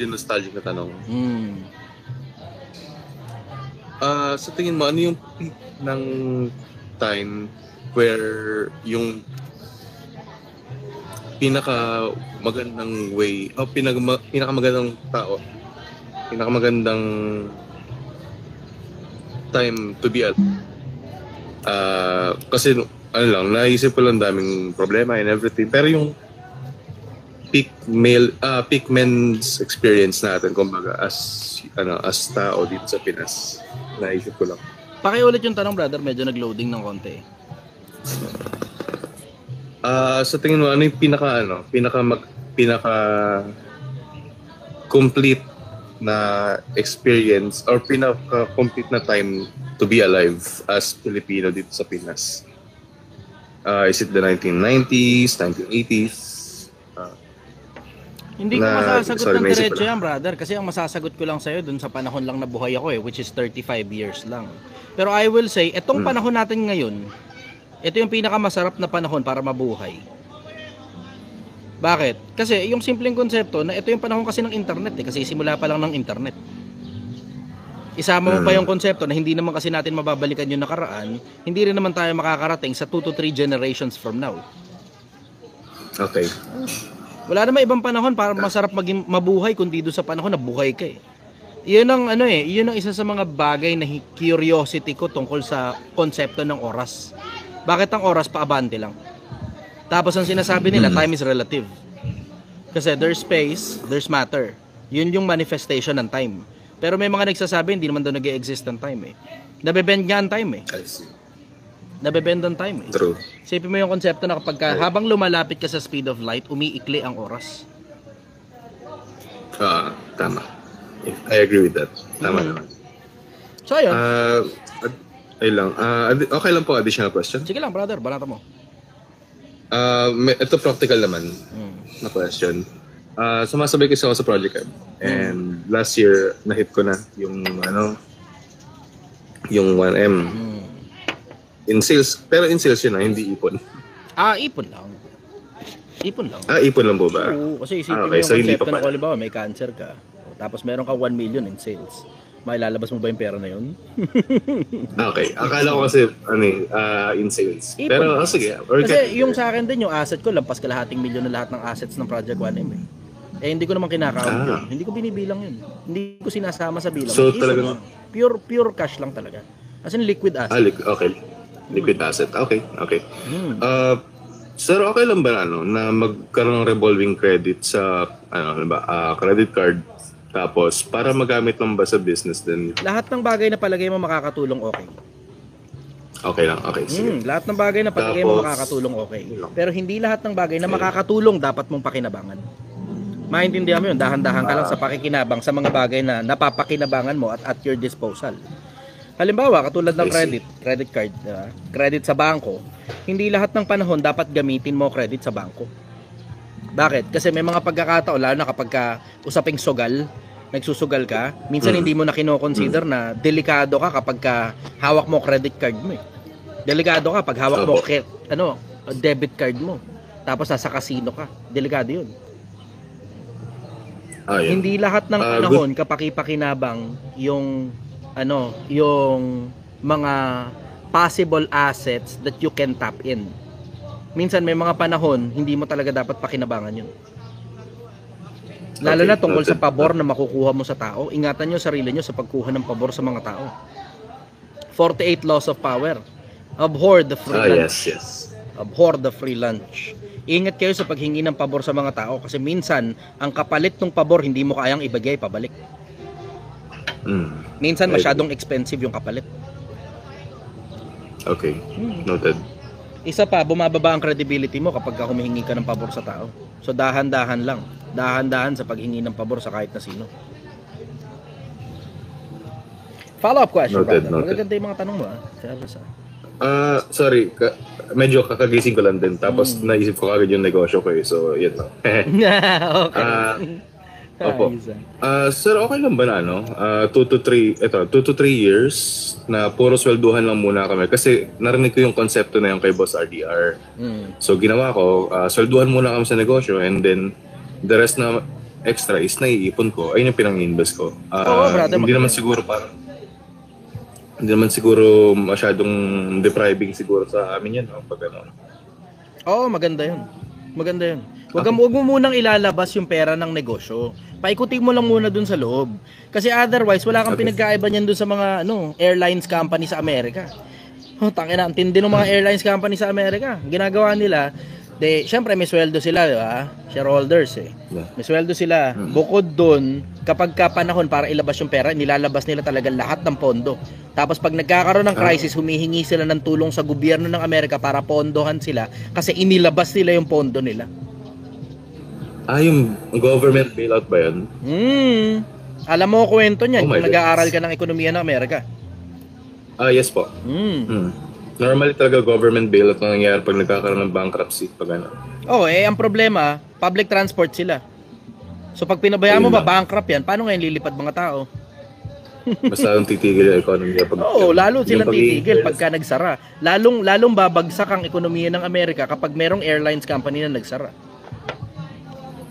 nostalgic na tanong. Hmm. Sa tingin mo, ano yung peak ng time where yung pinakamagandang way, o pinakamagandang tao, pinakamagandang time to be alive? Kasi ano lang, naisip ko lang daming problema and everything. Pero yung peak men's experience natin, kumbaga, as tao dito sa Pinas, naisip ko lang. Pakiulit yung tanong, brother. Medyo nag-loading ng konti. Sa tingin mo, ano yung pinaka complete na experience or pinaka-complete na time to be alive as Filipino dito sa Pinas? Is it the 1990s, 1980s? Hindi ko masasagot ng diretso yan, brother. Kasi ang masasagot ko lang sa'yo dun sa panahon lang na buhay ako which is 35 years lang. Pero I will say, etong panahon natin ngayon, ito yung pinakamasarap na panahon para mabuhay. Bakit? Kasi yung simpleng konsepto na ito yung panahon kasi ng internet kasi simula pa lang ng internet. Isama mo pa yung konsepto na hindi naman kasi natin mababalikan yung nakaraan, hindi rin naman tayo makakarating sa 2 to 3 generations from now. Okay. Wala naman ibang panahon para masarap maging mabuhay kundi doon sa panahon na buhay ka eh. Yun ang isa sa mga bagay na curiosity ko tungkol sa konsepto ng oras. Bakit ang oras paabante lang? Tapos ang sinasabi nila, time is relative. Kasi there's space, there's matter. Yun yung manifestation ng time. Pero may mga nagsasabi, hindi naman doon nag-e-exist ang time eh. Nabebend nga ang time eh. I see. Nabebend ang time eh. True. Isipin mo yung konsepto na kapag habang lumalapit ka sa speed of light, umiikli ang oras. Tama. I agree with that. Tama naman. So ayun. Okay lang po, additional question? Sige lang, brother. Balata mo. Ito practical naman na question. Sumasabay kasi ako sa Project M. And last year, na-hit ko na yung 1M. In sales, pero in sales yun hindi ipon. Ipon lang. Ipon lang. Ipon lang po ba? Oo, kasi isipin mo yung konsepto na halimbawa may cancer ka. Tapos meron ka 1 million in sales. Mailalabas mo ba yung pera na yun? Okay. Akala ko kasi in sales. Ipon pero lang. sige. Kasi yung sa akin din, yung asset ko, lampas kalahating milyon na lahat ng assets ng Project 1M eh. Hindi ko naman kinakount yun. Hindi ko binibilang yun. Hindi ko sinasama sa bilang. So talagang pure cash lang talaga. As in liquid asset. Okay. Liquid asset. Okay. Sir, okay lang ba na magkaroon ng revolving credit sa credit card tapos para magamit lang ba sa business din? Lahat ng bagay na palagay mo makakatulong okay. Okay lang. Okay. Sige. Lahat ng bagay na palagay mo makakatulong okay. Pero hindi lahat ng bagay na makakatulong dapat mong pakinabangan. Maintindihan mo yun, dahan-dahan ka lang sa pakikinabang sa mga bagay na napapakinabangan mo at your disposal. Halimbawa, katulad ng credit card, credit sa bangko, hindi lahat ng panahon dapat gamitin mo credit sa bangko. Bakit? Kasi may mga pagkakataon, lalo na kapag usaping sugal, nagsusugal ka, minsan hindi mo na kino-consider na delikado ka kapag hawak mo credit card mo eh. Delikado ka pag hawak mo debit card mo. Tapos nasa casino ka. Delikado yun. Hindi lahat ng panahon kapaki-pakinabang yung mga possible assets that you can tap in. Minsan may mga panahon hindi mo talaga dapat pakinabangan yun. Lalo na tungkol sa pabor na makukuha mo sa tao. Ingatan nyo sarili nyo sa pagkuha ng pabor sa mga tao. 48 laws of power. Abhor the free lunch. Yes. Abhor the free lunch. Ingat kayo sa paghingi ng pabor sa mga tao kasi minsan ang kapalit ng pabor hindi mo kayang ibigay pabalik. Minsan masyadong expensive yung kapalit. Okay. Noted. Isa pa, bumababa ang credibility mo kapag humihingi ka ng pabor sa tao. So dahan-dahan lang. Dahan-dahan sa paghingi ng pabor sa kahit na sino. Follow-up question, brother. Magaganda yung mga tanong mo sorry. Medyo kakagising ko lang din. Tapos naisip ko kagad yung negosyo ko eh. So, yun lang. Okay. Opo. Sir, okay lang ba na 2 to 3 years na puro swelduhan lang muna kami kasi narinig ko yung konsepto na yung kay Boss RDR. So ginawa ko, swelduhan muna kami sa negosyo and then the rest extra is naiipon ko, ayun yung pinang-invest ko. Oo, brother, Hindi naman siguro hindi naman siguro masyadong depriving siguro sa amin yan, no? Pag ano. Oo, maganda yun. Maganda yun. Huwag mo munang ilalabas yung pera ng negosyo. Paikutin mo lang muna dun sa loob. Kasi otherwise, wala kang pinagkaiba niyan dun sa mga airlines company sa Amerika. Tangina, ang tindi ng mga airlines company sa Amerika. Ginagawa nila, syempre may sweldo sila, di ba? Shareholders eh. May sweldo sila. Bukod dun, kapag panahon para ilabas yung pera, nilalabas nila talaga lahat ng pondo. Tapos pag nagkakaroon ng crisis, humihingi sila ng tulong sa gobyerno ng Amerika para pondohan sila kasi inilabas nila yung pondo nila. Yung government bailout ba yun? Alam mo kwento niyan kung God. nag-aaral ka ng ekonomiya ng Amerika. Yes po. Normally talaga government bailout na nangyayari pag nagkakaroon ng bankruptcy. Pag ano. Ang problema, public transport sila. So pag pinabayaan mo ba bankrupt yan, paano ngayon lilipad mga tao? Basta lang titigil yung ekonomiya. Lalo silang titigil pagka nagsara. Lalong babagsak ang ekonomiya ng Amerika kapag merong airlines company na nagsara.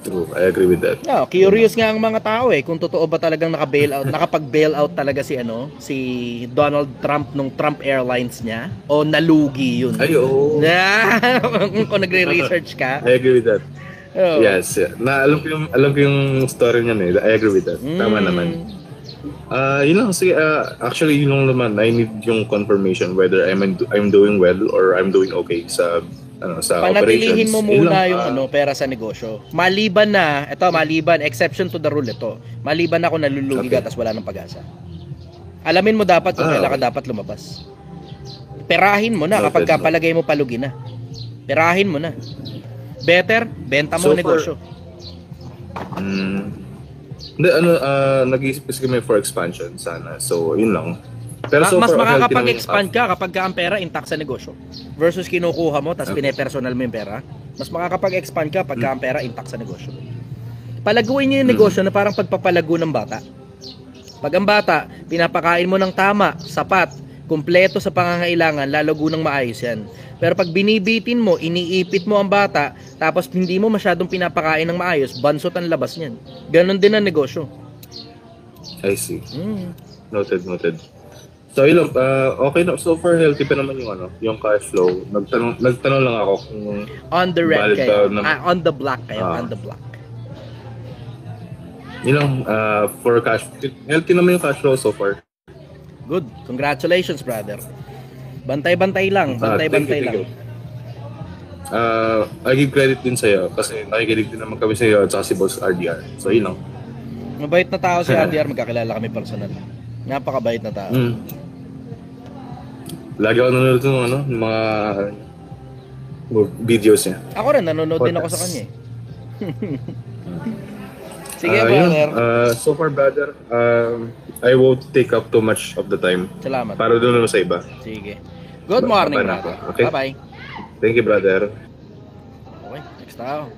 True, I agree with that. Curious nga ang mga tao kung totoo ba talagang nakapag-bailout talaga si Donald Trump nung Trump Airlines niya o nalugi yun. Ay, oo. Kung nagre-research ka. I agree with that. Yes. Alam ko yung story niyan I agree with that. Tama naman. Yun lang kasi actually yun lang naman. I need yung confirmation whether I'm doing well or I'm doing okay sa panatilihin operations. mo muna yung pera sa negosyo. Maliban, exception to the rule ito. Maliban na kung nalulugi ka tapos wala nang pag-asa. Alamin mo dapat kung kailan ka dapat lumabas. Perahin mo na kapag palagay mo palugi na. Perahin mo na. Better, benta mo negosyo. Nag-iisip kasi kami for expansion sana. So, yun lang. Pero mas makakapag-expand ka kapag ang pera intact sa negosyo versus kinukuha mo tapos pinepersonal mo yung pera. Mas makakapag-expand ka pag ang pera intact sa negosyo. Palaguin niyo yung negosyo na parang pagpapalago ng bata. Pag ang bata, pinapakain mo ng tama, sapat, kumpleto sa pangangailangan, lalago ng maayos yan. Pero pag binibitin mo, iniipit mo ang bata, tapos hindi mo masyadong pinapakain ng maayos, bansot ang labas niyan. Ganon din ang negosyo. I see. Noted. So, yun lang, okay na. So far, healthy pa naman yung cash flow. Nagtanong lang ako kung on the red kayo. On the black kayo. On the black. Yun lang, for cash, healthy naman yung cash flow so far. Good. Congratulations, brother. Bantay-bantay lang. Bantay-bantay lang. I give credit din sa'yo kasi nakikinig din naman kami sa'yo at saka si Boss RDR. So, yun lang. Mabait na tao si RDR. Magkakilala kami personal. Napakabait na tao. Lagi ako nanonood ng mga videos niya. Ako rin, nanonood din ako sa kanya Sige, brother. So far, brother, I won't take up too much of the time. Salamat. Para doon naman sa iba. Sige. Good morning, brother. Okay. Bye-bye. Thank you, brother. Okay, next tao.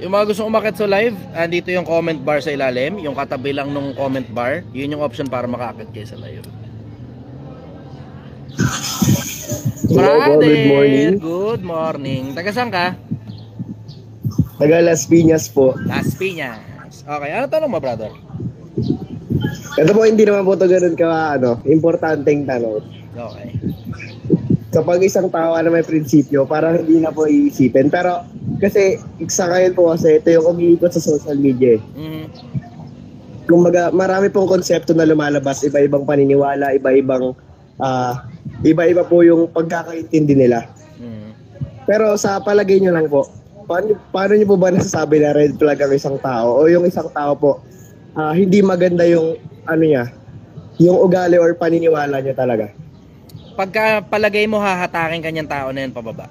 Yung mga gustong umakyat sa live, andito yung comment bar sa ilalim. Yung katabi lang nung comment bar, yun yung option para makaakyat kayo sa live. Brother, good morning. Good morning. Taga saan ka? Taga Las Piñas po. Las Piñas. Okay, ano tanong mo, brother? Ito po, hindi naman po ito ganun ka, importanteng tanong. Okay. Kapag isang tao may prinsipyo, parang hindi na po iisipin. Pero, kasi, sa ngayon po kasi, ito yung umiikot sa social media. Kumbaga, marami pong konsepto na lumalabas, iba-ibang paniniwala, iba-iba po yung pagkakaintindi nila. Pero sa palagay nyo lang po, paano nyo po ba nasasabi na red flag ang isang tao? O yung isang tao po, hindi maganda yung, yung ugali or paniniwala niya talaga? Pagka palagay mo hahatakin kanyang tao na yan pababa.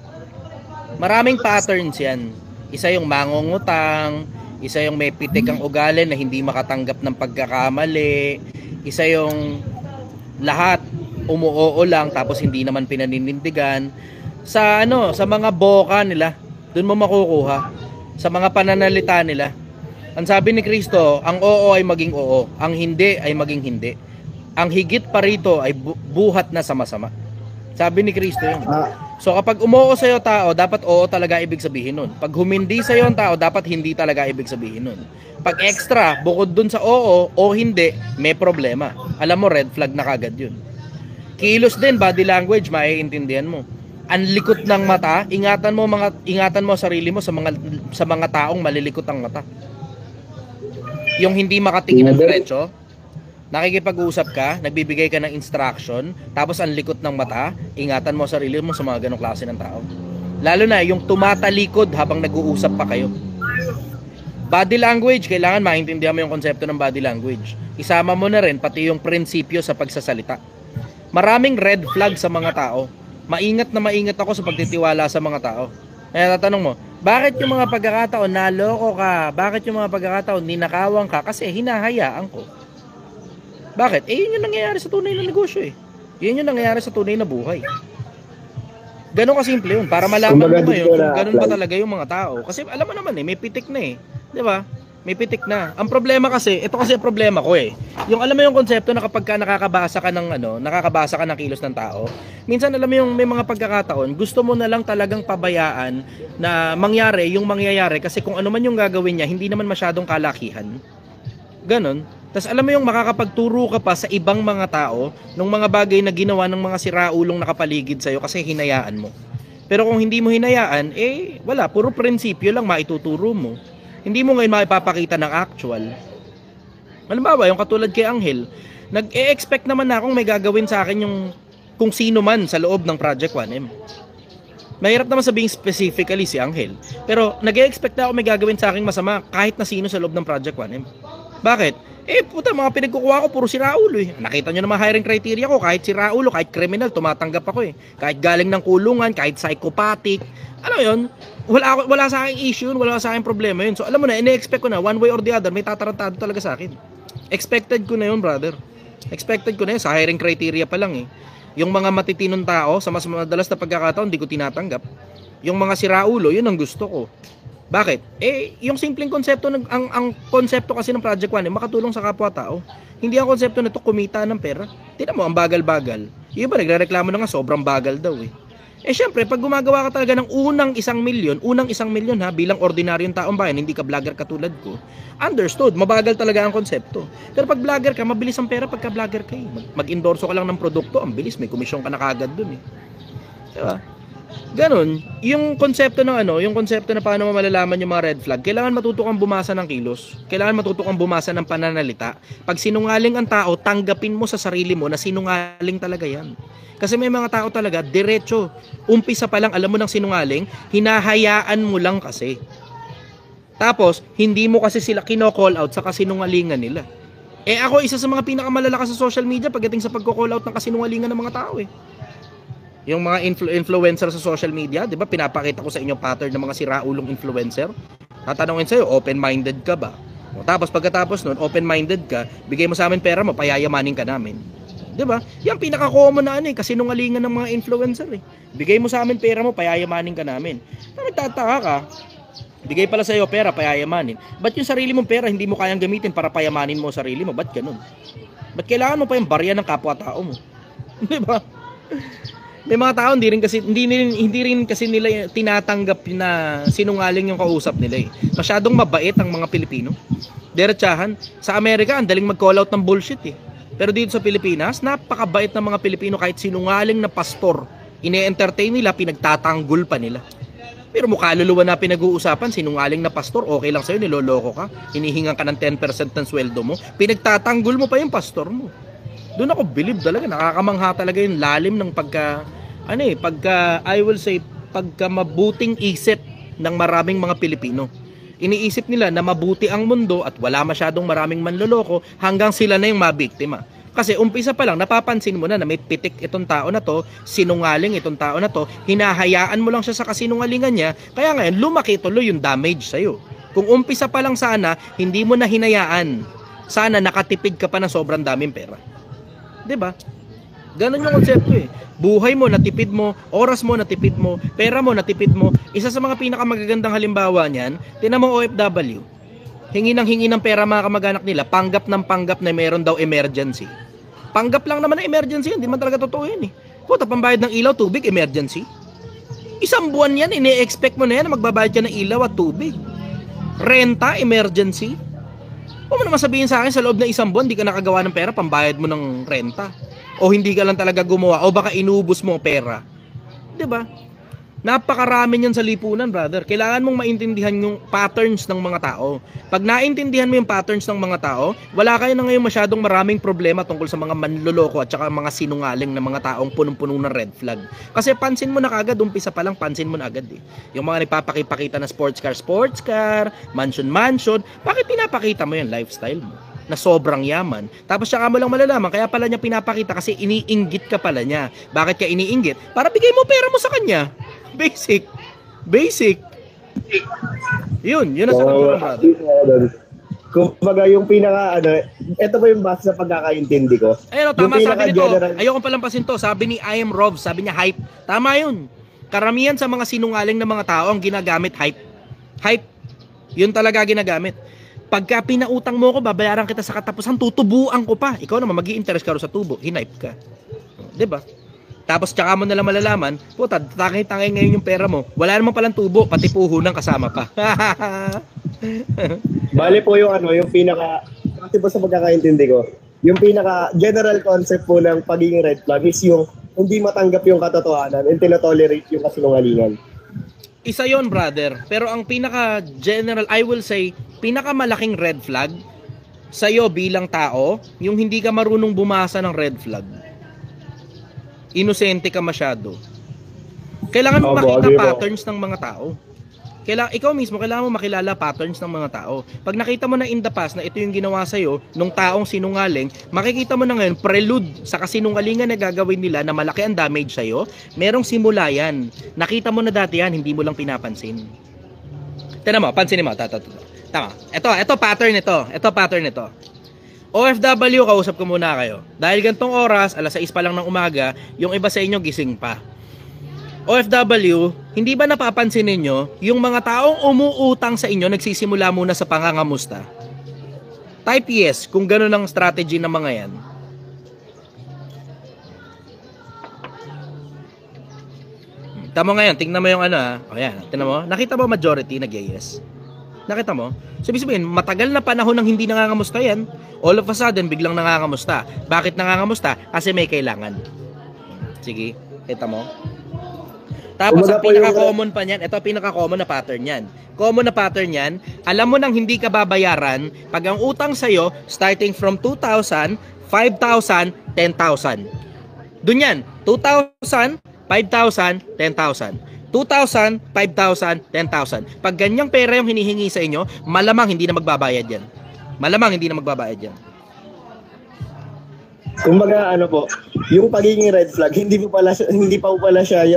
Maraming patterns yan. Isa yung mangungutang, isa yung may pitik ang ugali na hindi makatanggap ng pagkakamali, isa yung lahat umuoo lang tapos hindi naman pinaninindigan. Sa mga boka nila, doon mo makukuha. Sa mga pananalita nila. Ang sabi ni Kristo, ang oo ay maging oo, ang hindi ay maging hindi. Ang higit pa rito ay buhat na sama-sama. Sabi ni Kristo yun. So kapag umoo sa'yo tao, dapat oo talaga ibig sabihin nun. Pag humindi sa'yo ang tao, dapat hindi talaga ibig sabihin nun. Pag extra, bukod dun sa oo o hindi, may problema. Alam mo, red flag na kagad yun. Kilos din, body language, maiintindihan mo. Ang likot ng mata, ingatan mo sarili mo sa mga taong malilikot ang mata. Yung hindi makatingin ng diretso, nakikipag-usap ka, nagbibigay ka ng instruction, tapos ang likot ng mata, ingatan mo sarili mo sa mga ganong klase ng tao. Lalo na yung tumatalikod habang nag-uusap pa kayo. Body language, kailangan maintindihan mo yung konsepto ng body language. Isama mo na rin pati yung prinsipyo sa pagsasalita. Maraming red flag sa mga tao. Maingat na maingat ako sa pagtitiwala sa mga tao. Kaya tatanong mo, bakit yung mga pagkakataon naloko ka? Bakit yung mga pagkakataon ninakawan ka? Kasi hinahayaan ko. Bakit? Yun yung nangyayari sa tunay na negosyo eh. Yun yung nangyayari sa tunay na buhay. Ganon kasimple yun. Para malaman mo ngayon kung ganon ba talaga yung mga tao. Kasi alam mo naman eh, may pitik na eh. Di ba? May pitik na. Ang problema kasi, ito kasi ang problema ko eh. Yung alam mo yung konsepto na kapag ka nakakabasa ka ng kilos ng tao, minsan alam mo yung may mga pagkakataon, gusto mo na lang talagang pabayaan na mangyari yung mangyayari kasi kung ano man yung gagawin niya, hindi naman masyadong kalakihan. Ganon. Tapos alam mo yung makakapagturo ka pa sa ibang mga tao ng mga bagay na ginawa ng mga siraulong nakapaligid sa'yo kasi hinayaan mo. Pero kung hindi mo hinayaan, wala, puro prinsipyo lang maituturo mo. Hindi mo ngayon maipapakita ng actual. Halimbawa, yung katulad kay Angel, nag-e-expect naman na akong may gagawin sa akin yung kung sino man sa loob ng Project 1M. Mahirap naman sabihin specifically si Angel. Pero nag-e-expect na ako may gagawin sa akin masama kahit na sino sa loob ng Project 1M. Bakit? Puta, mga pinagkukuha ko puro si Raulo eh. Nakita nyo naman hiring criteria ko, kahit si Raulo, kahit criminal, tumatanggap ako eh. Kahit galing ng kulungan, kahit psychopathic. Alam mo yun, wala sa aking issue, wala sa aking problema yun. So alam mo na, ine-expect ko na, one way or the other, may tatarantado talaga sa akin. Expected ko na yun, brother. Expected ko na yun, sa hiring criteria pa lang eh. Yung mga matitinong tao, sa mas madalas na pagkakataon, hindi ko tinatanggap. Yung mga si Raulo, yun ang gusto ko. Bakit? Yung simpleng konsepto, ang konsepto kasi ng Project 1, makatulong sa kapwa-tao. Hindi ang konsepto nito kumita ng pera. Tingnan mo, ang bagal-bagal. Yung iba, nagre-reklamo na nga, sobrang bagal daw eh. Syempre, pag gumagawa ka talaga ng unang 1 milyon ha, bilang ordinaryong taong bayan, hindi ka vlogger katulad ko, understood, mabagal talaga ang konsepto. Pero pag vlogger ka, mabilis ang pera pagka vlogger ka eh. Mag-endorso ka lang ng produkto, ang bilis, may komisyon ka na kagad dun eh. Diba? Ganon, yung konsepto ng yung konsepto na paano mo malalaman yung mga red flag, kailangan matuto kang bumasa ng kilos, kailangan matuto kang bumasa ng pananalita. Pag sinungaling ang tao, tanggapin mo sa sarili mo na sinungaling talaga yan. Kasi may mga tao talaga, diretso, umpisa pa lang alam mo ng sinungaling, hinahayaan mo lang kasi. Tapos, hindi mo kasi sila kino-call out sa kasinungalingan nila. Ako, isa sa mga pinakamalalakas sa social media pagdating sa pagko-call out ng kasinungalingan ng mga tao eh. Yung mga influencer sa social media, di ba, pinapakita ko sa inyo pattern ng mga siraulong influencer. Tatanungin sa'yo, open-minded ka ba? O, tapos pagkatapos nun, open-minded ka, bigay mo sa amin pera mo, payayamanin ka namin. Di ba? Yan pinaka-common na kasi nungalingan ng mga influencer eh. Bigay mo sa amin pera mo, payayamanin ka namin. Nagtataka ka, bigay pala sa'yo pera, payayamanin. Ba't yung sarili mong pera hindi mo kayang gamitin para payamanin mo sarili mo? Ba't ganun? Ba't kailangan mo pa yung barya ng kapwa-tao mo? Di ba? May mga tao hindi rin kasi nila tinatanggap na sinungaling yung kausap nila eh. Masyadong mabait ang mga Pilipino. Diretsahan, sa Amerika ang daling mag-call out ng bullshit eh. Pero dito sa Pilipinas, napakabait ng mga Pilipino kahit sinungaling na pastor. Ine-entertain nila, pinagtatanggol pa nila. Pero mukha luluwa na pinag-uusapan, sinungaling na pastor, okay lang sa'yo, niloloko ka. Hinihingan ka ng 10% ng sweldo mo, pinagtatanggol mo pa yung pastor mo. Doon ako believe talaga, nakakamangha talaga yung lalim ng pagka mabuting isip ng maraming mga Pilipino. Iniisip nila na mabuti ang mundo at wala masyadong maraming manloloko hanggang sila na yung mabiktima. Kasi umpisa pa lang, napapansin mo na may pitik itong tao na to, sinungaling itong tao na to, hinahayaan mo lang siya sa kasinungalingan niya, kaya ngayon lumaki tuloy yung damage sa'yo. Kung umpisa pa lang sana, hindi mo na hinayaan, sana nakatipid ka pa ng sobrang daming pera. Diba? Ganun yung konsepto eh. Buhay mo, natipid mo, oras mo, natipid mo, pera mo, natipid mo. Isa sa mga pinakamagagandang halimbawa niyan, tinan mo OFW. Hingi ng pera mga kamag-anak nila, panggap na meron daw emergency. Panggap lang naman na emergency, hindi man talaga totoo yun eh. Puta, pambayad ng ilaw, tubig, emergency. Isang buwan yan, ine-expect mo na yan na magbabayad ka ng ilaw at tubig. Renta, emergency. Huwag mo naman sabihin sa akin sa loob ng isang buwan, di ka nakagawa ng pera, pambayad mo ng renta. O hindi ka lang talaga gumawa, o baka inubos mo ang pera. Diba? Napakarami niyan sa lipunan, brother. Kailangan mong maintindihan yung patterns ng mga tao. Pag naintindihan mo yung patterns ng mga tao, wala kayo na ngayon masyadong maraming problema tungkol sa mga manloloko at saka mga sinungaling na mga taong punong-puno ng red flag. Kasi pansin mo na kagad, umpisa pa lang, pansin mo na agad eh. Yung mga nagpapakita na sports car, mansion, bakit pinapakita mo yung lifestyle mo? Na sobrang yaman. Tapos saka mo lang malalaman, kaya pala niya pinapakita kasi iniinggit ka pala niya. Bakit ka iniinggit? Para bigay mo pera mo sa kanya. Basic. Yun ang sagot ko, brother. Kumbaga yung pinaka, ito ba yung base sa pagkakaintindi ko? Ayun, tama sabi nito. Ayoko palampasin to. Sabi ni I am Rob, sabi niya hype. Tama yun. Karamihan sa mga sinungaling na mga tao ang ginagamit hype. Hype. Yun talaga ginagamit. Pagka pinautang mo ko, babayaran kita sa katapusan, tutubuan ko pa. Ikaw naman, mag-i-interest ka rin sa tubo. Hinipe ka. Diba? Tapos tsaka mo nalang malalaman, puta, tangay-tangay ngayon yung pera mo. Wala naman palang tubo, pati puhunan kasama pa. Bale po yung yung pinaka, kasi po sa pagkakaintindi ko, yung pinaka general concept po ng pagiging red flag is yung hindi matanggap yung katotohanan and tinotolerate yung kasinungalingan. Isa yon, brother. Pero ang pinaka general, I will say, pinakamalaking red flag sa'yo bilang tao, yung hindi ka marunong bumasa ng red flag. Inosente ka masyado. Kailangan mo makita patterns ng mga tao. Ikaw mismo, kailangan mo makilala patterns ng mga tao. Pag nakita mo na in the past na ito yung ginawa sa'yo nung taong sinungaling, makikita mo na ngayon prelude sa kasinungalingan na gagawin nila na malaki ang damage sa'yo. Merong simula yan. Nakita mo na dati yan, hindi mo lang pinapansin. Tignan mo, pansinin mo. Tama. Ito pattern ito. Ito pattern ito. OFW, kausap ko muna kayo. Dahil gantong oras, 6:00 pa lang ng umaga, yung iba sa inyo gising pa. OFW, hindi ba napapansin ninyo, yung mga taong umuutang sa inyo, nagsisimula muna sa pangangamusta? Type yes, kung gano'n ang strategy ng mga yan. Tama ngayon, tingnan mo yung O yan, tingnan mo. Nakita mo majority nag-yes? Nakita mo? So, ibig sabihin, matagal na panahon nang hindi nangangamusta yan. All of a sudden, biglang nangangamusta. Bakit nangangamusta? Kasi may kailangan. Sige, kita mo? Tapos, ang pinaka-common pa niyan, ito pinaka-common na pattern yan. Common na pattern yan, alam mo nang hindi ka babayaran pag ang utang sa'yo, starting from 2,000, 5,000, 10,000. Doon yan, 2,000, 5,000, 10,000. 2,000, 5,000, 10,000. Pag ganyang pera yung hinihingi sa inyo, malamang hindi na magbabayad yan. Kumbaga yung pagiging red flag, hindi pa pala siya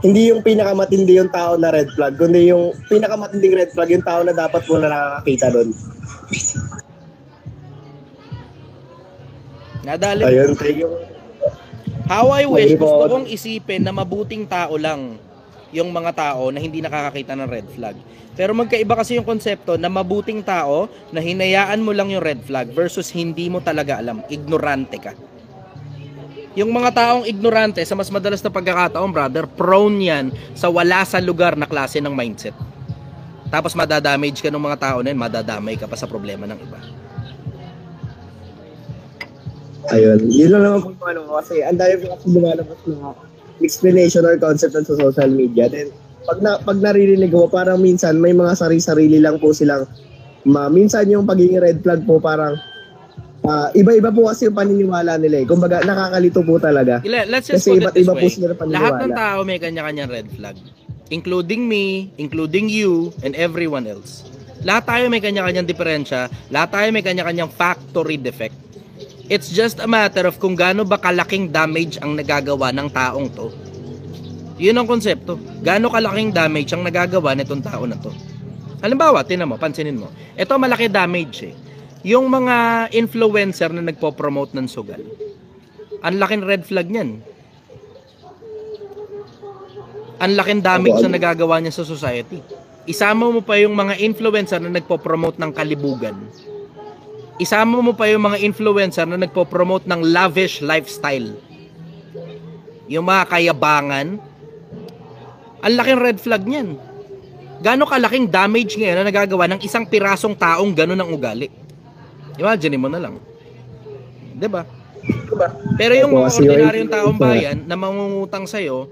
hindi yung pinakamatindi yung tao na red flag, kundi yung pinakamatinding red flag yung tao na dapat mo na nakakakita doon. Nadali. Ayun, thank you. How I wish, gusto kong isipin na mabuting tao lang yung mga tao na hindi nakakakita ng red flag. Pero magkaiba kasi yung konsepto na mabuting tao na hinayaan mo lang yung red flag versus hindi mo talaga alam, ignorante ka. Yung mga taong ignorante, sa mas madalas na pagkakataon, brother, prone yan sa wala sa lugar na klase ng mindset. Tapos madadamage ka ng mga tao na yun, madadamay ka pa sa problema ng iba. Ayun, yun lang naman po kasi ang dami po kasi lumalabas na explanation or concept sa social media. Then, pag naririnig mo, parang minsan may mga sarili-sarili lang po silang, minsan yung pagiging red flag po parang, iba-iba po kasi yung paniniwala nila eh. Kumbaga, nakakalito po talaga. Let's just kasi put it this iba way. Po sila paniniwala. Lahat ng tao may kanya-kanyang red flag. Including me, including you, and everyone else. Lahat tayo may kanya-kanyang diferensya. Lahat tayo may kanya-kanyang factory defect. It's just a matter of kung gaano ba kalaking damage ang nagagawa ng taong to. Yun ang konsepto. Gaano kalaking damage ang nagagawa nitong tao na to. Halimbawa, tinan mo, pansinin mo. Ito malaki damage eh. Yung mga influencer na nagpo-promote ng sugal. Ang laking red flag niyan. Ang laking damage na nagagawa niya sa society. Isama mo pa yung mga influencer na nagpo-promote ng kalibugan. Isama mo pa yung mga influencer na nagpo-promote ng lavish lifestyle. Yung mga kayabangan, Ang laking red flag niyan. Gaano kalaking damage ngayon na nagagawa ng isang pirasong taong gano'n ang ugali? Imagine mo na lang. 'Di ba? Pero yung mga ordinaryong taong bayan na mangungutang sa'yo,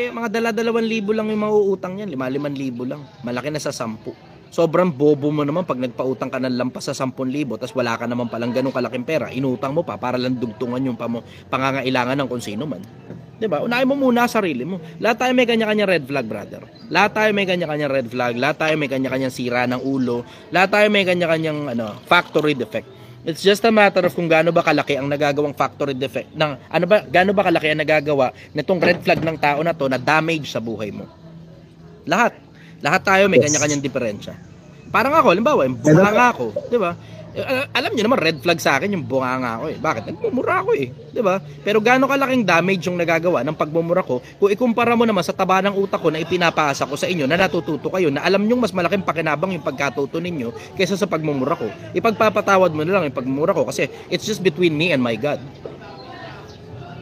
mga dala-2,000 lang yung mauutang yan. 5,000 lang. Malaki na sa 10. Sobrang bobo mo naman pag nagpautang ka ng lampas sa 10,000 tapos wala ka naman palang ganong kalaking pera. Inutang mo pa para lang dugtungan yung pangangailangan ng kung sino man. 'Di ba? Unahin mo muna sarili mo. Lahat tayo may kanya-kanya red flag, brother. Lahat tayo may kanya-kanya red flag. Lahat tayo may kanya-kanyang sira ng ulo. Lahat tayo may kanya-kanyang factory defect. It's just a matter of kung gaano ba kalaki ang nagagawang factory defect ng gaano ba kalaki ang nagagawa nitong red flag ng tao na to na damage sa buhay mo. Lahat tayo may kanya-kanyang diferensya. Parang ako, halimbawa, yung bunganga ako, 'di ba? Alam niyo naman red flag sa akin yung bunganga ko eh. Bakit? Nagmumura ako eh, 'di ba? Pero gaano kalaking damage yung nagagawa ng pagmumura ko kung ikumpara mo naman sa taba ng utak ko na ipinapasa ko sa inyo na natututo kayo na alam niyo mas malaking pakinabang yung pagkatuto ninyo kaysa sa pagmumura ko. Ipagpapatawad mo na lang yung pagmumura ko kasi it's just between me and my God.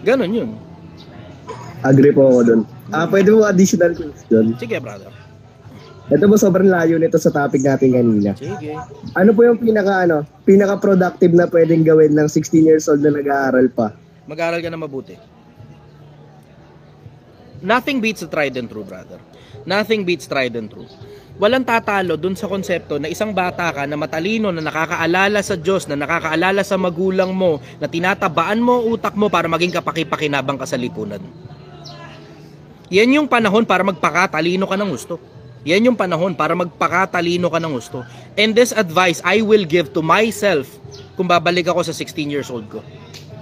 Ganon yun. Agree po ako dun. Pwede mo additional question? Sige, brother. Ito po sobrang layo nito sa topic natin kanina. Sige. Ano po yung pinaka-productive na pwedeng gawin ng 16 years old na nag-aaral pa? Mag-aaral ka na mabuti. Nothing beats the tried and true, brother. Nothing beats tried and true. Walang tatalo dun sa konsepto na isang bata ka na matalino, na nakakaalala sa Diyos, na nakakaalala sa magulang mo, na tinatabaan mo ang utak mo para maging kapaki-pakinabang ka sa lipunan. Yan yung panahon para magpakatalino ka ng gusto. Yan yung panahon para magpakatalino ka ng gusto. And this advice I will give to myself kung babalik ako sa 16 years old ko.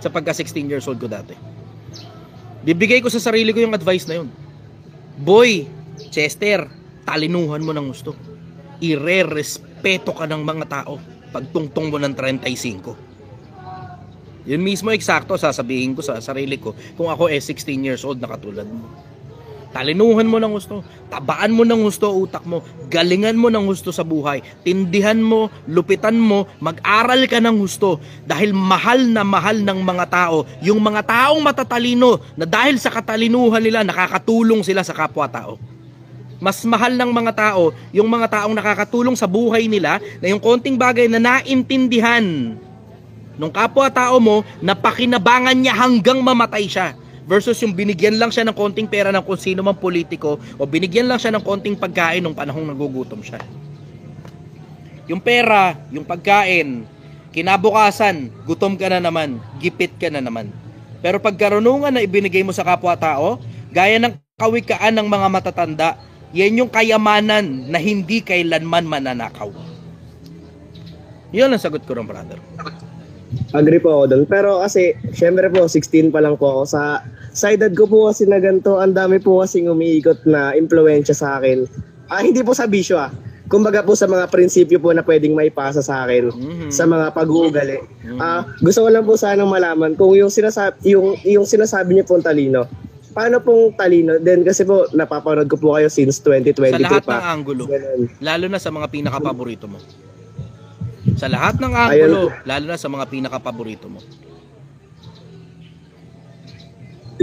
Sa pagka 16 years old ko dati. Bibigay ko sa sarili ko yung advice na yun. Boy, Chester, talinuhan mo ng gusto. Ire-respeto ka ng mga tao pagtungtong mo ng 35. Yun mismo eksakto sasabihin ko sa sarili ko kung ako 16 years old na katulad mo. Talinuhan mo ng gusto, tabaan mo ng gusto utak mo, galingan mo ng gusto sa buhay, tindihan mo, lupitan mo, mag-aral ka ng gusto dahil mahal na mahal ng mga tao, yung mga taong matatalino na dahil sa katalinuhan nila nakakatulong sila sa kapwa-tao. Mas mahal ng mga tao yung mga taong nakakatulong sa buhay nila na yung konting bagay na naintindihan nung kapwa-tao mo na pakinabangan niya hanggang mamatay siya. Versus yung binigyan lang siya ng konting pera ng kung sino mang politiko o binigyan lang siya ng konting pagkain nung panahong nagugutom siya. Yung pera, yung pagkain, kinabukasan, gutom ka na naman, gipit ka na naman. Pero pag karunungan na ibinigay mo sa kapwa-tao, gaya ng kawikaan ng mga matatanda, yan yung kayamanan na hindi kailanman mananakaw. Yun ang sagot ko rin, brother. Agree po ako doon. Pero kasi, syempre po, 16 pa lang po ako. Sa edad ko po kasi na ganito, ang dami po kasing umiikot na impluwensya sa akin. Hindi po sa bisyo Kumbaga po sa mga prinsipyo po na pwedeng maipasa sa akin, sa mga pag-uugali. Gusto ko lang po sanang malaman kung yung sinasabi niyo pong talino, paano pong talino? Then kasi po, napapanood ko po kayo since 2022 sa lahat pa. ng anggulo. Lalo na sa mga pinaka-paborito mo. Sa lahat ng anggulo, lalo na sa mga pinaka-paborito mo.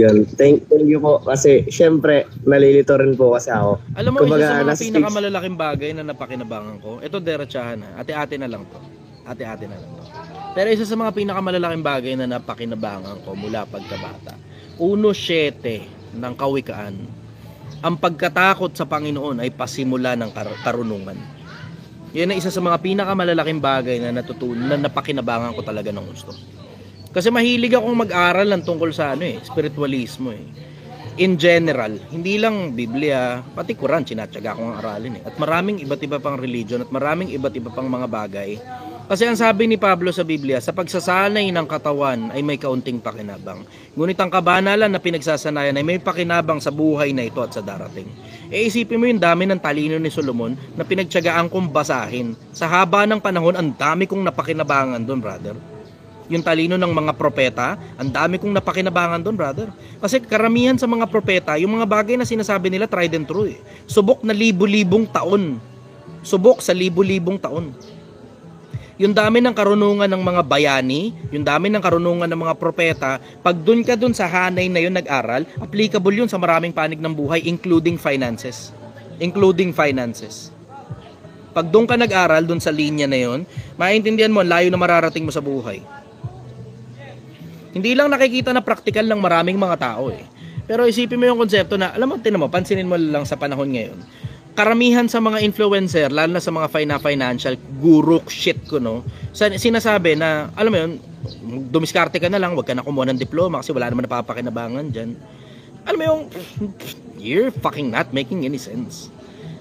Yan. Thank you po. Kasi, syempre, nalilito rin po kasi ako. Alam mo, isa sa mga pinakamalalaking bagay na napakinabangan ko, ito derechahan na, ate-ate na lang to. Ate-ate na lang to. Pero isa sa mga pinakamalalaking bagay na napakinabangan ko mula pagkabata, 1:7 ng kawikaan, ang pagkatakot sa Panginoon ay pasimula ng karunungan. Yan ay isa sa mga pinakamalalaking bagay na natutunan, na napakinabangan ko talaga ng gusto. Kasi mahilig akong mag-aral ng tungkol sa spiritualismo In general, hindi lang Biblia, pati Quran, sinatsaga akong aralin At maraming iba't iba pang religion at maraming iba't iba pang mga bagay. Kasi ang sabi ni Pablo sa Biblia, sa pagsasanay ng katawan ay may kaunting pakinabang. Ngunit ang kabanalan na pinagsasanayan ay may pakinabang sa buhay na ito at sa darating. Isipin mo yung dami ng talino ni Solomon na pinagtsagaan kong basahin. Sa haba ng panahon, ang dami kong napakinabangan doon, brother. Yung talino ng mga propeta, ang dami kong napakinabangan doon, brother. Kasi karamihan sa mga propeta, yung mga bagay na sinasabi nila, tried and true Subok na libu-libong taon. Subok sa libu-libong taon. yung dami ng karunungan ng mga bayani, yung dami ng karunungan ng mga propeta, pag dun ka dun sa hanay na yun nag-aral, applicable yun sa maraming panig ng buhay, including finances. Including finances. Pag dun ka nag-aral, dun sa linya na yun, maintindihan mo, layo na mararating mo sa buhay. Hindi lang nakikita na practical ng maraming mga tao eh. Pero isipin mo yung konsepto na, alam mo, tinan mo, pansinin mo lang sa panahon ngayon. Karamihan sa mga influencer, lalo na sa mga financial guru shit ko, no, sinasabi na, alam mo yun, dumiskarte ka na lang, wag ka na kumuha ng diploma kasi wala naman napapakinabangan dyan. Alam mo yung, you're fucking not making any sense.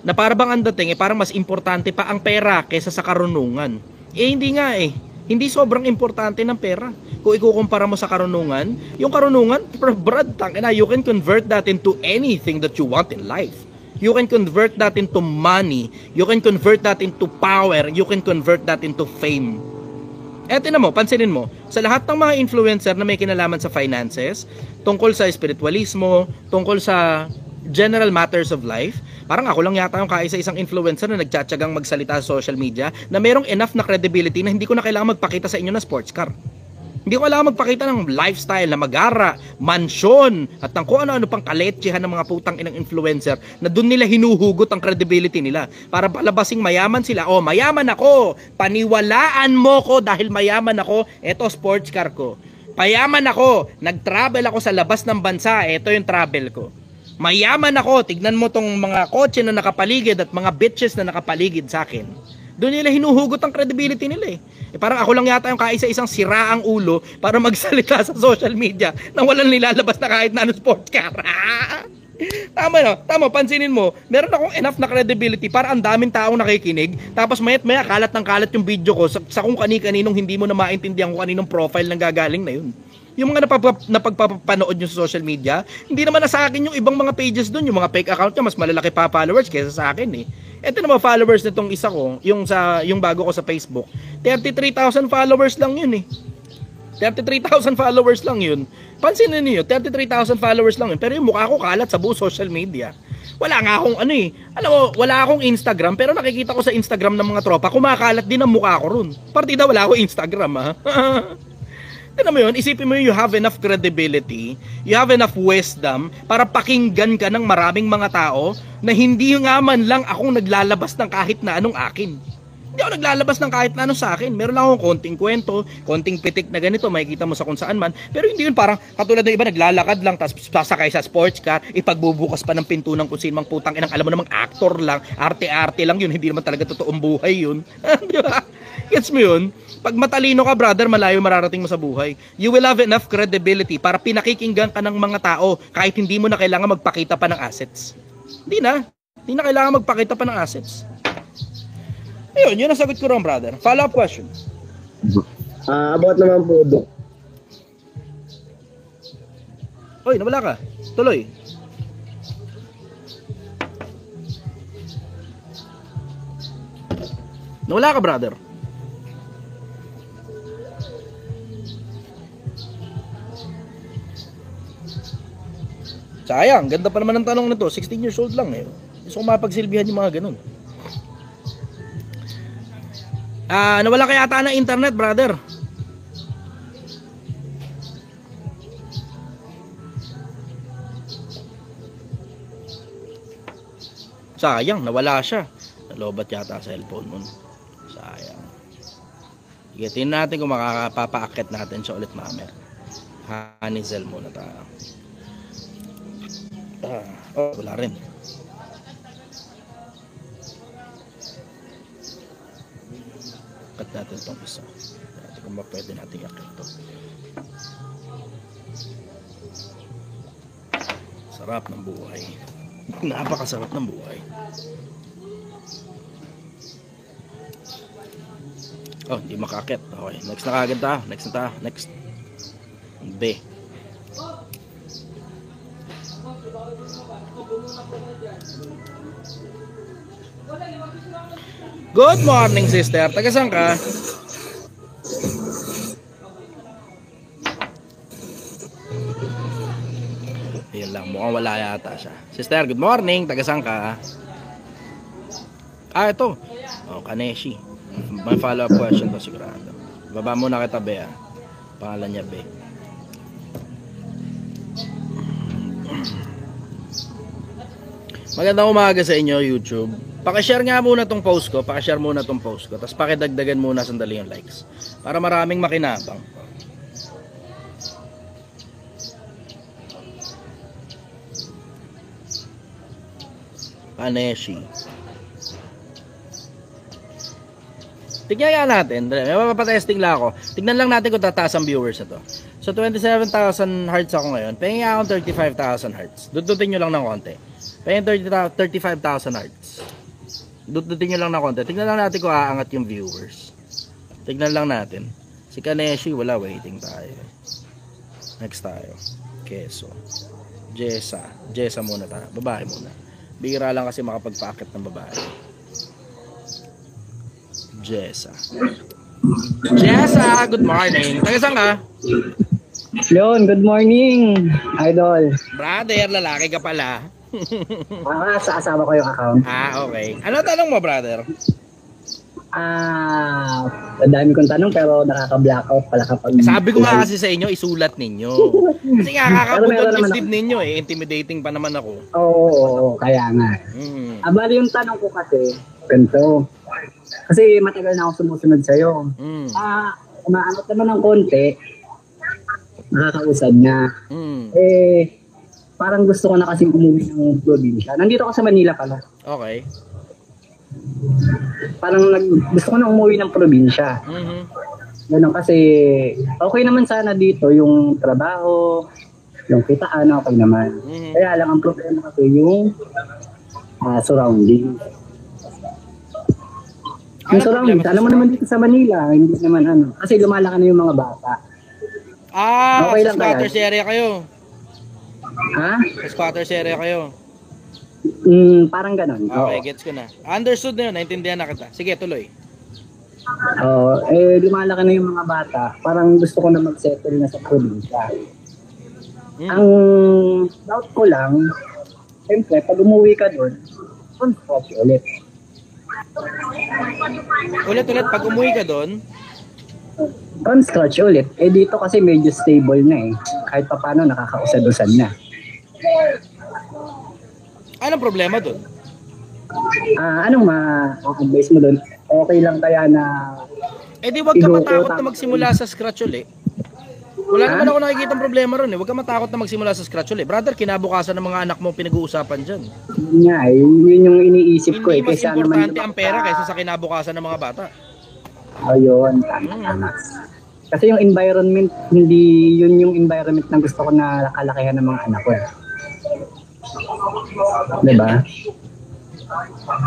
Na para bang ang dating, parang mas importante pa ang pera kaysa sa karunungan. Hindi nga eh. Hindi sobrang importante ng pera. Kung ikukumpara mo sa karunungan, yung karunungan, brad, you can convert that into anything that you want in life. You can convert that into money. You can convert that into power. You can convert that into fame. Tinan mo, pansinin mo, sa lahat ng mga influencer na may kinalaman sa finances, tungkol sa spiritualismo, tungkol sa general matters of life, parang ako lang yata yung kaisa-isang influencer na nagtsatsagang magsalita sa social media na merong enough na credibility na hindi ko na kailangan magpakita sa inyo na sports car. Hindi ko kailangan magpakita ng lifestyle na magara, mansyon, at ng kung ano-ano pang kaletsehan ng mga putang inang influencer na doon nila hinuhugot ang credibility nila para palabasing mayaman sila. Oh, mayaman ako, paniwalaan mo ko dahil mayaman ako, eto sports car ko. Payaman ako, nag-travel ako sa labas ng bansa, eto yung travel ko. Mayaman ako, tignan mo tong mga kotse na nakapaligid at mga bitches na nakapaligid sa akin. Doon nila hinuhugot ang credibility nila eh. Parang ako lang yata yung kaisa-isang siraang ulo para magsalita sa social media na walang nilalabas na kahit na ano sports car. Tama no? Tama, pansinin mo, meron akong enough na credibility para ang daming taong nakikinig, tapos mayat-maya kalat ng kalat yung video ko sa kung kani-kaninong hindi mo na maintindihan kung kaninong profile nang gagaling na yun. Yung mga napagpapanood nyo sa social media, hindi naman na sa akin yung ibang mga pages doon, yung mga fake account nyo, mas malalaki pa followers kaysa sa akin eh. Ito naman followers nitong isa ko, yung bago ko sa Facebook, 33,000 followers lang yun eh. 33,000 followers lang yun. Pansinin niyo, 33,000 followers lang yun. Pero yung mukha ko kalat sa buong social media. Wala nga akong ano eh. Alam mo, wala akong Instagram, pero nakikita ko sa Instagram ng mga tropa, kumakalat din ang mukha ko ron. Partida wala akong Instagram ha. Tignan mo yun, isipin mo you have enough credibility, you have enough wisdom para pakinggan ka ng maraming mga tao na hindi nga man lang akong naglalabas ng kahit na anong akin. Hindi ako naglalabas ng kahit na ano sa akin. Meron lang akong konting kwento, konting pitik na ganito, makikita mo sa kung saan man. Pero hindi yun parang katulad ng iba, naglalakad lang, tapos sasakay sa sports car, ipagbubukas pa ng pinto ng kung sino mang putang inang, alam mo namang actor lang, arte-arte lang yun, hindi naman talaga totoong buhay yun. Di ba? Gets mo yun? Pag matalino ka, brother, malayo mararating mo sa buhay. You will have enough credibility para pinakikinggan ka ng mga tao kahit hindi mo na kailangan magpakita pa ng assets. Hindi na kailangan magpakita pa ng assets. Ayun, yun ang sagot ko ron, brother. Follow-up question. About naman po doon. Oy, nawala ka. Tuloy. Nawala ka, brother. Sayang, ganda pa naman ng tanong nito. 16 years old lang eh. Gusto ko mapagsilbihan yung mga ganun. Nawala ka yata ng internet, brother. Sayang, nawala siya. Nalobat yata sa cellphone mo. Sayang. Sige, tingnan natin kung makakapapaakit natin siya ulit mamaya. Hanizel muna tayo. Wala rin. Cut natin itong isa. Natin kung ba pwede natin i-akit ito. Sarap ng buhay. Napakasarap ng buhay. Oh, hindi makakit. Okay, next na kagad ta. Next. B. Good morning, sister. Taga saan ka? Yan lang, mukhang wala yata siya. Sister, good morning. Taga saan ka? Ito. Oh, Kaneshi. May follow-up question to sigurado. Baba muna kita, Be. Pangalan niya, Be. Magandang umaga sa inyo, YouTube. Pakishare nga muna tong post ko. Tapos pakidagdagan muna sandali yung likes. Para maraming makinabang. Paneshi. Tignan nga natin. May mapapatesting lang ako. Tignan lang natin kung tataas ang viewers na to. So 27,000 hearts ako ngayon. Pahingin akong 35,000 hearts. Dudutin nyo lang ng konti. Pahingin 35,000 hearts. Dudutin nyo lang ng konti. Tignan lang natin kung aangat yung viewers. Tignan lang natin. Si Kaneshi, wala, waiting tayo. Next tayo. Keso. Jessa muna tayo. Babae muna. Bihira lang kasi makapagpakit ng babae. Jessa, good morning. Taga saan ka? Leon, good morning, idol. Brother, lalaki ka pala. Sa asawa ko yung account. Okay. Ano tanong mo, brother? Madami kong tanong pero nakaka-blackout pala kapag... Sabi ko nga kasi sa inyo, isulat ninyo. Kasi nga, kakaputol dibdib ninyo eh. Intimidating pa naman ako. Oo, kaya nga. Bali yung tanong ko kasi, ganito. Kasi matagal na ako sumusunod sa'yo. Umaanot naman ng konti, nakakausad na. Parang gusto ko na kasing umuwi ng probinsya. Nandito ako sa Manila pala. Okay. Parang gusto ko na umuwi ng probinsya. Ganun kasi, okay naman sana dito yung trabaho, yung kitaan, okay naman. Kaya lang ang problema kasi yung surrounding. Yung surrounding, alam mo naman dito sa Manila, hindi naman kasi lumalaki na yung mga bata. Okay lang, sa squatters area kayo. Ha? Sa squatters area kayo. Parang ganun. Okay, gets ko na. Understood na yun, naintindihan na kita. Sige, tuloy. Lumalaki na yung mga bata. Parang gusto ko na mag-settle na sa probinsya. Ang doubt ko lang, siyempre, pag umuwi ka doon, contract ulit. Ulit, pag umuwi ka doon? From scratch ulit. Dito kasi medyo stable na eh. Kahit pa paano nakakausad-usad na. Anong problema doon? Anong ma-advise mo doon? Okay lang kaya na... Di wag ka matakot na magsimula sa scratch ulit. Wala naman ako nakikita problema ron eh. Wag ka matakot na magsimula sa scratch ulit. Brother, kinabukasan ng mga anak mo pinag-uusapan dyan. Yun yung iniisip ko eh. Hindi mas importante ang pera kaysa sa kinabukasan ng mga bata. Ayun, tama. Kasi yung environment, hindi yun yung environment na gusto ko na kalakihan ng mga anak ko. Diba?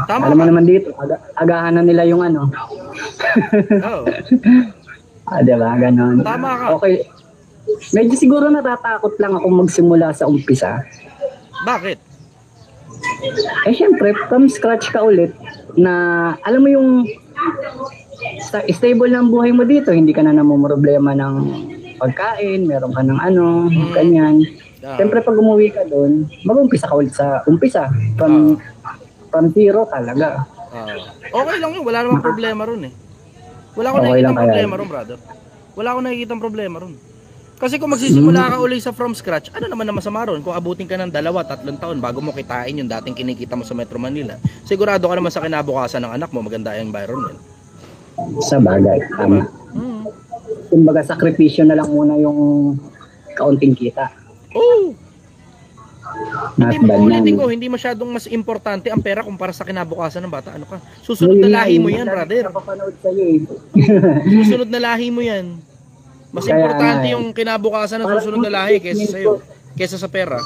Tama. Alam mo naman dito, agahan na nila yung diba? Ganon. Tama ka. Okay. Medyo siguro natatakot lang ako magsimula sa umpisa. Bakit? Syempre, from scratch ka ulit na, alam mo yung stable ng buhay mo dito, hindi ka na namumroblema ng pagkain, meron ka ng ganyan. Siyempre pag umuwi ka doon, mag-umpisa ka ulit sa umpisa. From zero talaga. Okay lang yun, wala namang problema ron eh. Wala akong nakikitang problema ron, brother. Wala akong nakikitang problema ron. Kasi kung magsisimula ka ulit sa from scratch, ano naman na masama ron? Kung abutin ka ng 2-3 taon bago mo kitain yung dating kinikita mo sa Metro Manila, sigurado ka naman sa kinabukasan ng anak mo, maganda yung environment. Sa bagay, tama. Kumbaga sakripisyo na lang muna yung kaunting kita. Hindi masyadong mas importante ang pera kumpara sa kinabukasan ng bata. Ano ka? Susunod na lahi mo yan, brother. Susunod na lahi mo yan. Mas importante yung kinabukasan ng susunod na lahi kaysa sa'yo, kaysa sa pera.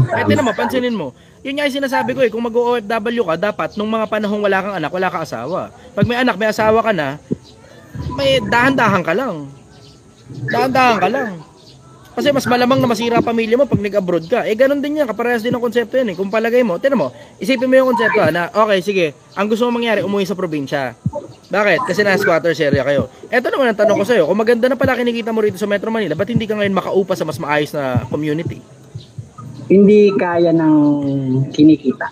Pwede naman, pansinin mo. Yun nga yung sinasabi ko eh, kung mag-OFW ka, dapat nung mga panahong wala kang anak, wala kang asawa. Pag may anak, may asawa ka na, may dahan-dahan ka lang. Dahan-dahan ka lang. Kasi mas malamang na masira pamilya mo pag nag-abroad ka. Ganun din yan, kaparehas din ang konsepto yan eh. Kung palagay mo, tinan mo, isipin mo yung konsepto na, okay, sige, ang gusto mo mangyari, umuwi sa probinsya. Bakit? Kasi nasa squatters area kayo. Eto naman ang tanong ko sa'yo, kung maganda na pala kinikita mo rito sa Metro Manila, ba't hindi ka ngayon makaupa sa mas maayos na community? Hindi kaya ng kinikita.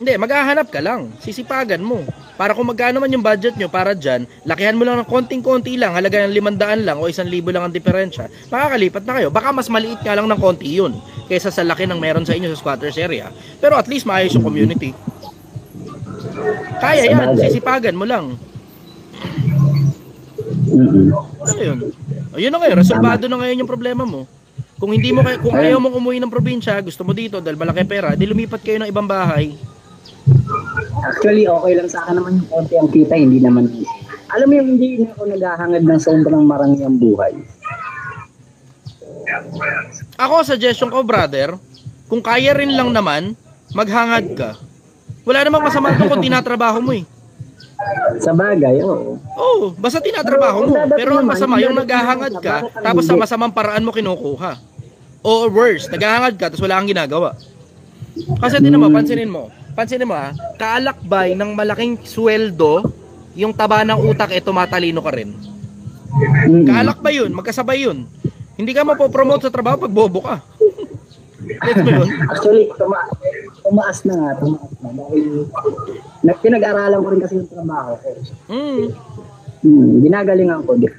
Hindi, maghahanap ka lang. Sisipagan mo. Para kung magkano man yung budget nyo para dyan, lakihan mo lang ng konting-konti lang, halaga ng 500 lang o 1,000 lang ang diferensya, makakalipat na kayo. Baka mas maliit nga lang ng konti yun kaysa sa laki ng meron sa inyo sa squatters area. Pero at least maayos yung community. Kaya yan, sisipagan mo lang. Ayun. Ayun na ngayon, resolvado na ngayon yung problema mo. Kung hindi mo kung ayaw mong umuwi ng probinsya, gusto mo dito dahil malaki pera, di lumipat kayo ng ibang bahay. Actually, okay lang sa akin naman yung konti ang kita, hindi naman. Alam mo yung hindi na ako naghahangad ng sobrang marami ang buhay. Ako, suggestion ko, brother, kung kaya rin lang naman, maghangad ka. Wala namang masama doon kung tinatrabaho mo eh. Sa bagay, oo. Oo, basta tinatrabaho mo. Pero ang masama, yung naghahangad ka, tapos sa masamang paraan mo kinukuha. O worse, naghahangad ka, tapos wala kang ginagawa. Kasi din naman, pansinin mo kaalakbay ng malaking sweldo, yung taba ng utak tumatalino ka rin. Kaalakbay yun, magkasabay yun. Hindi ka mapopromote sa trabaho pag bobo ka. Gets mo yun? Actually, tumaas na. Dahil pinag-aralan ko rin kasi yung trabaho ko. Ginagalingan ko din.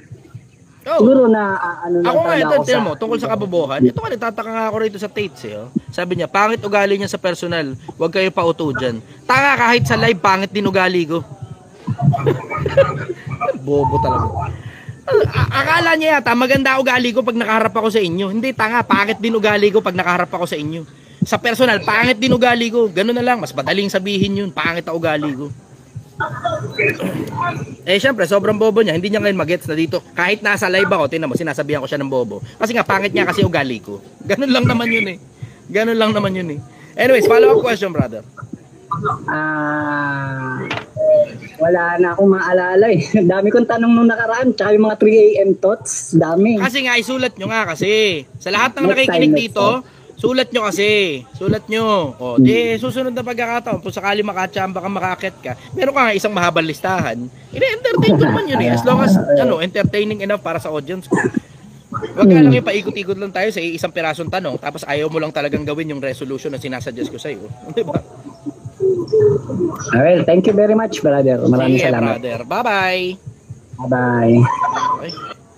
Oh. Siguro na ako nga ito, tingnan mo, tungkol sa kabobohan, ito nga nagtataka nga ako rito sa Tates Sabi niya, pangit ugali niya sa personal, huwag kayo pauto dyan. Tanga, kahit sa live, pangit din ugali ko. Bobo talaga. Akala niya yata, maganda ugali ko pag nakaharap ako sa inyo. Hindi, tanga, pangit din ugali ko pag nakaharap ako sa inyo. Sa personal, pangit din ugali ko. Ganun na lang, mas madaling sabihin yun, pangit ang ugali ko. Syempre, sobrang bobo niya. Hindi niya ngayon magets na dito. Kahit nasa live ako, tinan mo, sinasabihan ko siya ng bobo. Kasi nga, pangit niya kasi ugali ko. Ganun lang naman yun eh. Ganun lang naman yun eh. Anyways, follow up question, brother. Wala na akong maalala eh. Dami kong tanong nung nakaraan. Tsaka yung mga 3 AM thoughts. Dami. Kasi nga, isulat nyo nga kasi. Sa lahat ng nakikinig dito, sulat nyo kasi. Sulat nyo. O, di, susunod na pagkakataon, kung sakali makachamba ka, makakit ka, meron ka nga isang mahabang listahan. Ine-entertain ko naman yun eh. As long as, entertaining enough para sa audience ko. Wag ka lang yung paikot-ikot lang tayo sa isang pirasong tanong, tapos ayaw mo lang talagang gawin yung resolution na sinasuggest ko sa'yo. Diba? Well, thank you very much, brother. Maraming salamat. Brother. Bye-bye. Bye-bye. Okay,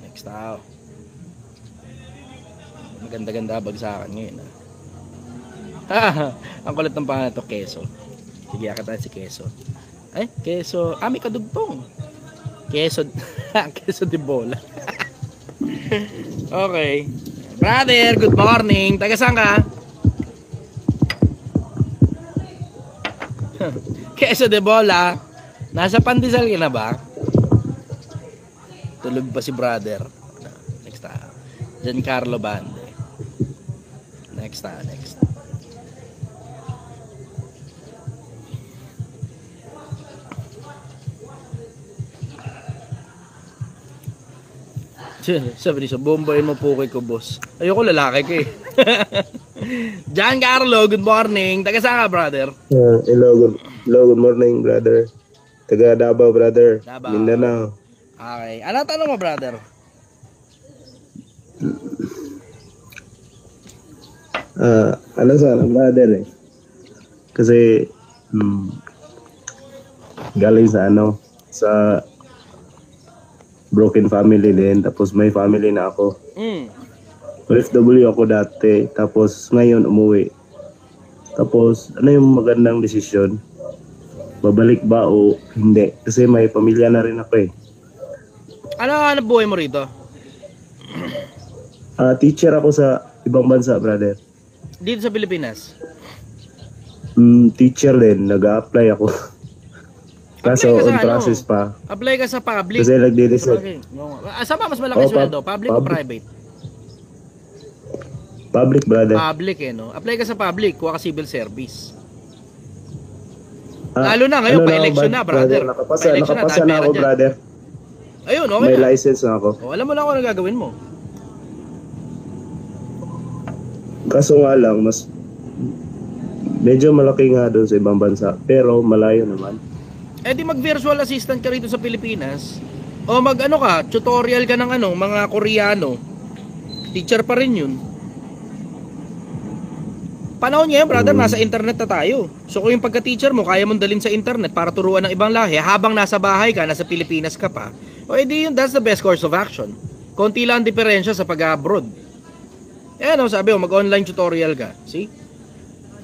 next tao. Maganda-ganda bagsakan ngayon. Ang kulit ng pangalan to, Keso. Sige, akatan si Keso. Ay, Keso. May kadugtong. Keso. Keso de bola. Okay. Brother, good morning. Taga saan ka? Keso de bola. Nasa Pandesal ka na ba? Tulog pa si brother. Next time. Giancarlo Bande. Next. Sabi niya, bombayin mo po kay ko, boss. Ayoko, lalaki ka eh. Giancarlo, good morning. Taga saan ka, brother? Hello, good morning, brother. Taga Davao, brother. Davao. Mindanao. Okay. Ano tanong mo, brother? Ano sana, brother eh. Kasi, galing sa broken family din, tapos may family na ako. OFW ako dati, tapos ngayon umuwi. Tapos, ano yung magandang desisyon? Babalik ba o hindi? Kasi may pamilya na rin ako eh. Ano buhay mo rito? Teacher ako sa ibang bansa, brother. Dito sa Pilipinas? Teacher din, nag-a-apply ako. Kaso on process pa. Apply ka sa public. Kasi nagde-decide. Saan ba mas malaki sweldo? Public o private? Public, brother. Public no? Apply ka sa public, kuha ka civil service. Lalo na ngayon, pa-election na, brother. Nakapasa na ako, brother. Ayun, okay. May license na ako. Alam mo na kung ano gagawin mo. Kaso nga lang, medyo malaki nga doon sa ibang bansa. Pero malayo naman. Di mag-virtual assistant ka rito sa Pilipinas. O tutorial ka ng mga Koreano. Teacher pa rin yun. Panahon ngayon, brother, nasa internet na tayo. So kung yung pagka-teacher mo, kaya mong dalhin sa internet para turuan ng ibang lahi, habang nasa bahay ka, nasa Pilipinas ka pa, o edi yun, that's the best course of action. Konti lang ang diferensya sa pag-abroad. Sabi ko, mag-online tutorial ka. See?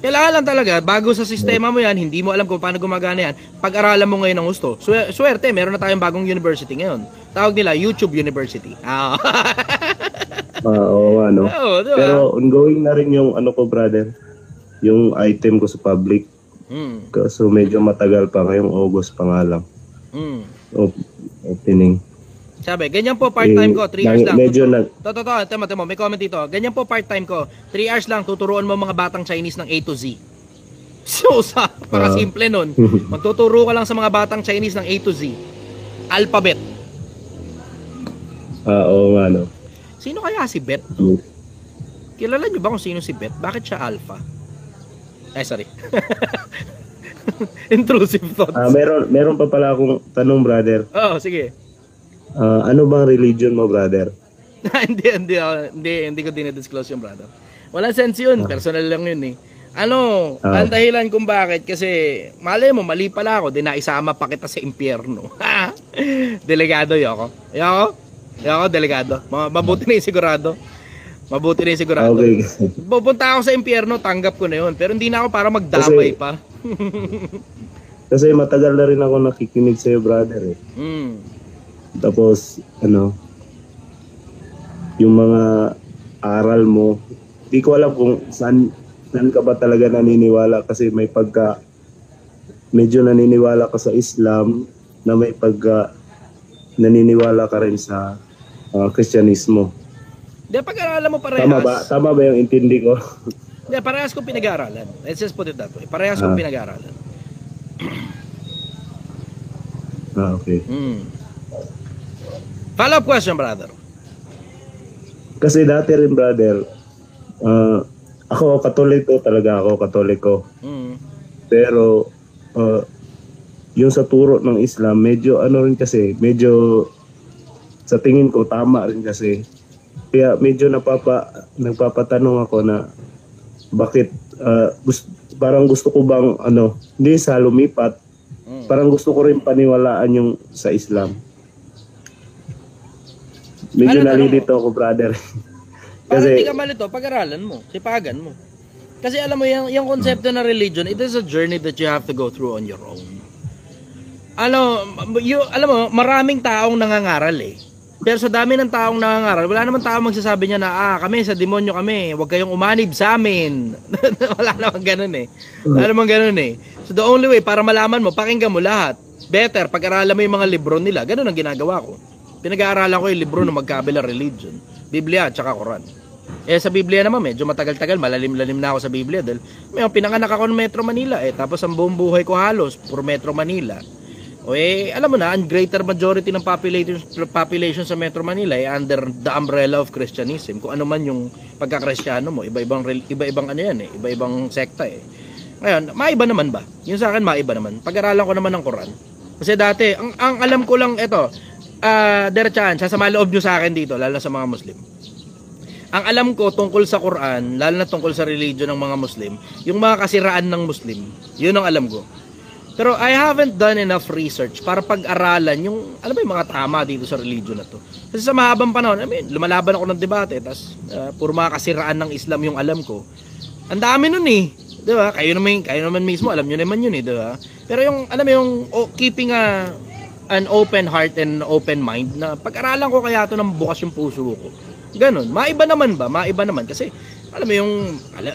Kailangan lang talaga, bago sa sistema mo yan, hindi mo alam kung paano gumagana yan, pag-aralan mo ngayon ng gusto. Swerte, meron na tayong bagong university ngayon. Tawag nila, YouTube University. Oo, ano. Diba? Pero ongoing na rin yung ano ko, brother, yung item ko sa public. So medyo matagal pa, ngayong August pa nga lang. Opening. Sabi, ganyan po part-time ko, 3 years lang. Medyo Tama, may comment dito. Ganyan po part-time ko, 3 hours lang, tuturuan mo mga batang Chinese ng A to Z. So, simple nun. Magtuturo ka lang sa mga batang Chinese ng A to Z. Alphabet. Oo nga, no. Sino kaya si Bet? Kilala niyo ba kung sino si Bet? Bakit siya alpha? Sorry. Intrusive thoughts. Meron pa pala akong tanong, brother. Sige. Ano bang religion mo, brother? hindi ko dinidisclose yung brother. Walang sense yun. Personal lang yun eh. Ang dahilan kung bakit, kasi malay mo, mali pala ako, di naisama pa kita sa impyerno. Delegado yoko. Yoko, delegado. Mabuti na yung sigurado. Okay. Pupunta ako sa impyerno, tanggap ko na yun. Pero hindi na ako para magdamay pa. Kasi matagal na rin ako nakikinig sa'yo, brother eh. Tapos, yung mga aral mo, di ko alam kung saan ka ba talaga naniniwala, kasi may medyo naniniwala ka sa Islam, na may naniniwala ka rin sa Kristyanismo. Pag-aralan mo parehas. Tama ba yung intindi ko? Parehas kong pinag-aaralan. Let's just put it that way. Parehas kong pinag-aaralan. Okay. Follow-up question, brother. Kasi dati rin, brother, ako katoliko. Pero yung sa turo ng Islam, medyo medyo sa tingin ko tama rin kasi. Kaya medyo nagpapatanong ako na bakit parang gusto ko bang hindi sa lumipat, parang gusto ko rin paniwalaan yung sa Islam. Medyo nalilito ako, brother. Para hindi ka malito, pag-aralan mo, sipagan mo. Kasi alam mo, yung konsepto ng religion, it is a journey that you have to go through on your own. Alam mo, maraming taong nangangaral eh. Pero sa dami ng taong nangangaral, wala naman taong magsasabi niya na, kami sa demonyo kami, huwag kayong umanib sa amin. Wala naman ganun eh. So the only way, para malaman mo, pakinggan mo lahat. Better, pag-aralan mo yung mga libro nila. Ganun ang ginagawa ko. Pinag-aaralan ko yung libro ng magkabilang religion. Biblia at saka Quran. Sa Biblia naman, medyo matagal-tagal, malalim-lalim na ako sa Biblia. Dahil pinanganak ako ng Metro Manila. Tapos ang buong buhay ko halos, puro Metro Manila. Alam mo na, ang greater majority ng population sa Metro Manila under the umbrella of Christianism. Kung ano man yung pagkakristyano mo, iba-ibang iba-ibang sekta eh. Ngayon, maiba naman ba? Yung sa akin, maiba naman. Pag-aralan ko naman ng Quran. Kasi dati, ang alam ko lang ito, Derechan, sasama loob nyo sa akin dito, lalo na sa mga Muslim. Ang alam ko tungkol sa Quran, lalo na tungkol sa religion ng mga Muslim, yung mga kasiraan ng Muslim, yun ang alam ko. Pero I haven't done enough research para pag-aralan yung, alam mo yung mga tama dito sa religion na to. Kasi sa mahabang panahon, lumalaban ako ng debate, tas puro mga kasiraan ng Islam yung alam ko. Ang dami nun eh. Diba? Kayo naman mismo, alam nyo naman yun eh, diba? Pero yung, alam mo yung keeping an open heart and open mind, na pag-aralan ko kaya ito ng bukas yung puso ko. Ganon. Maiba naman ba? Maiba naman. Kasi, alam mo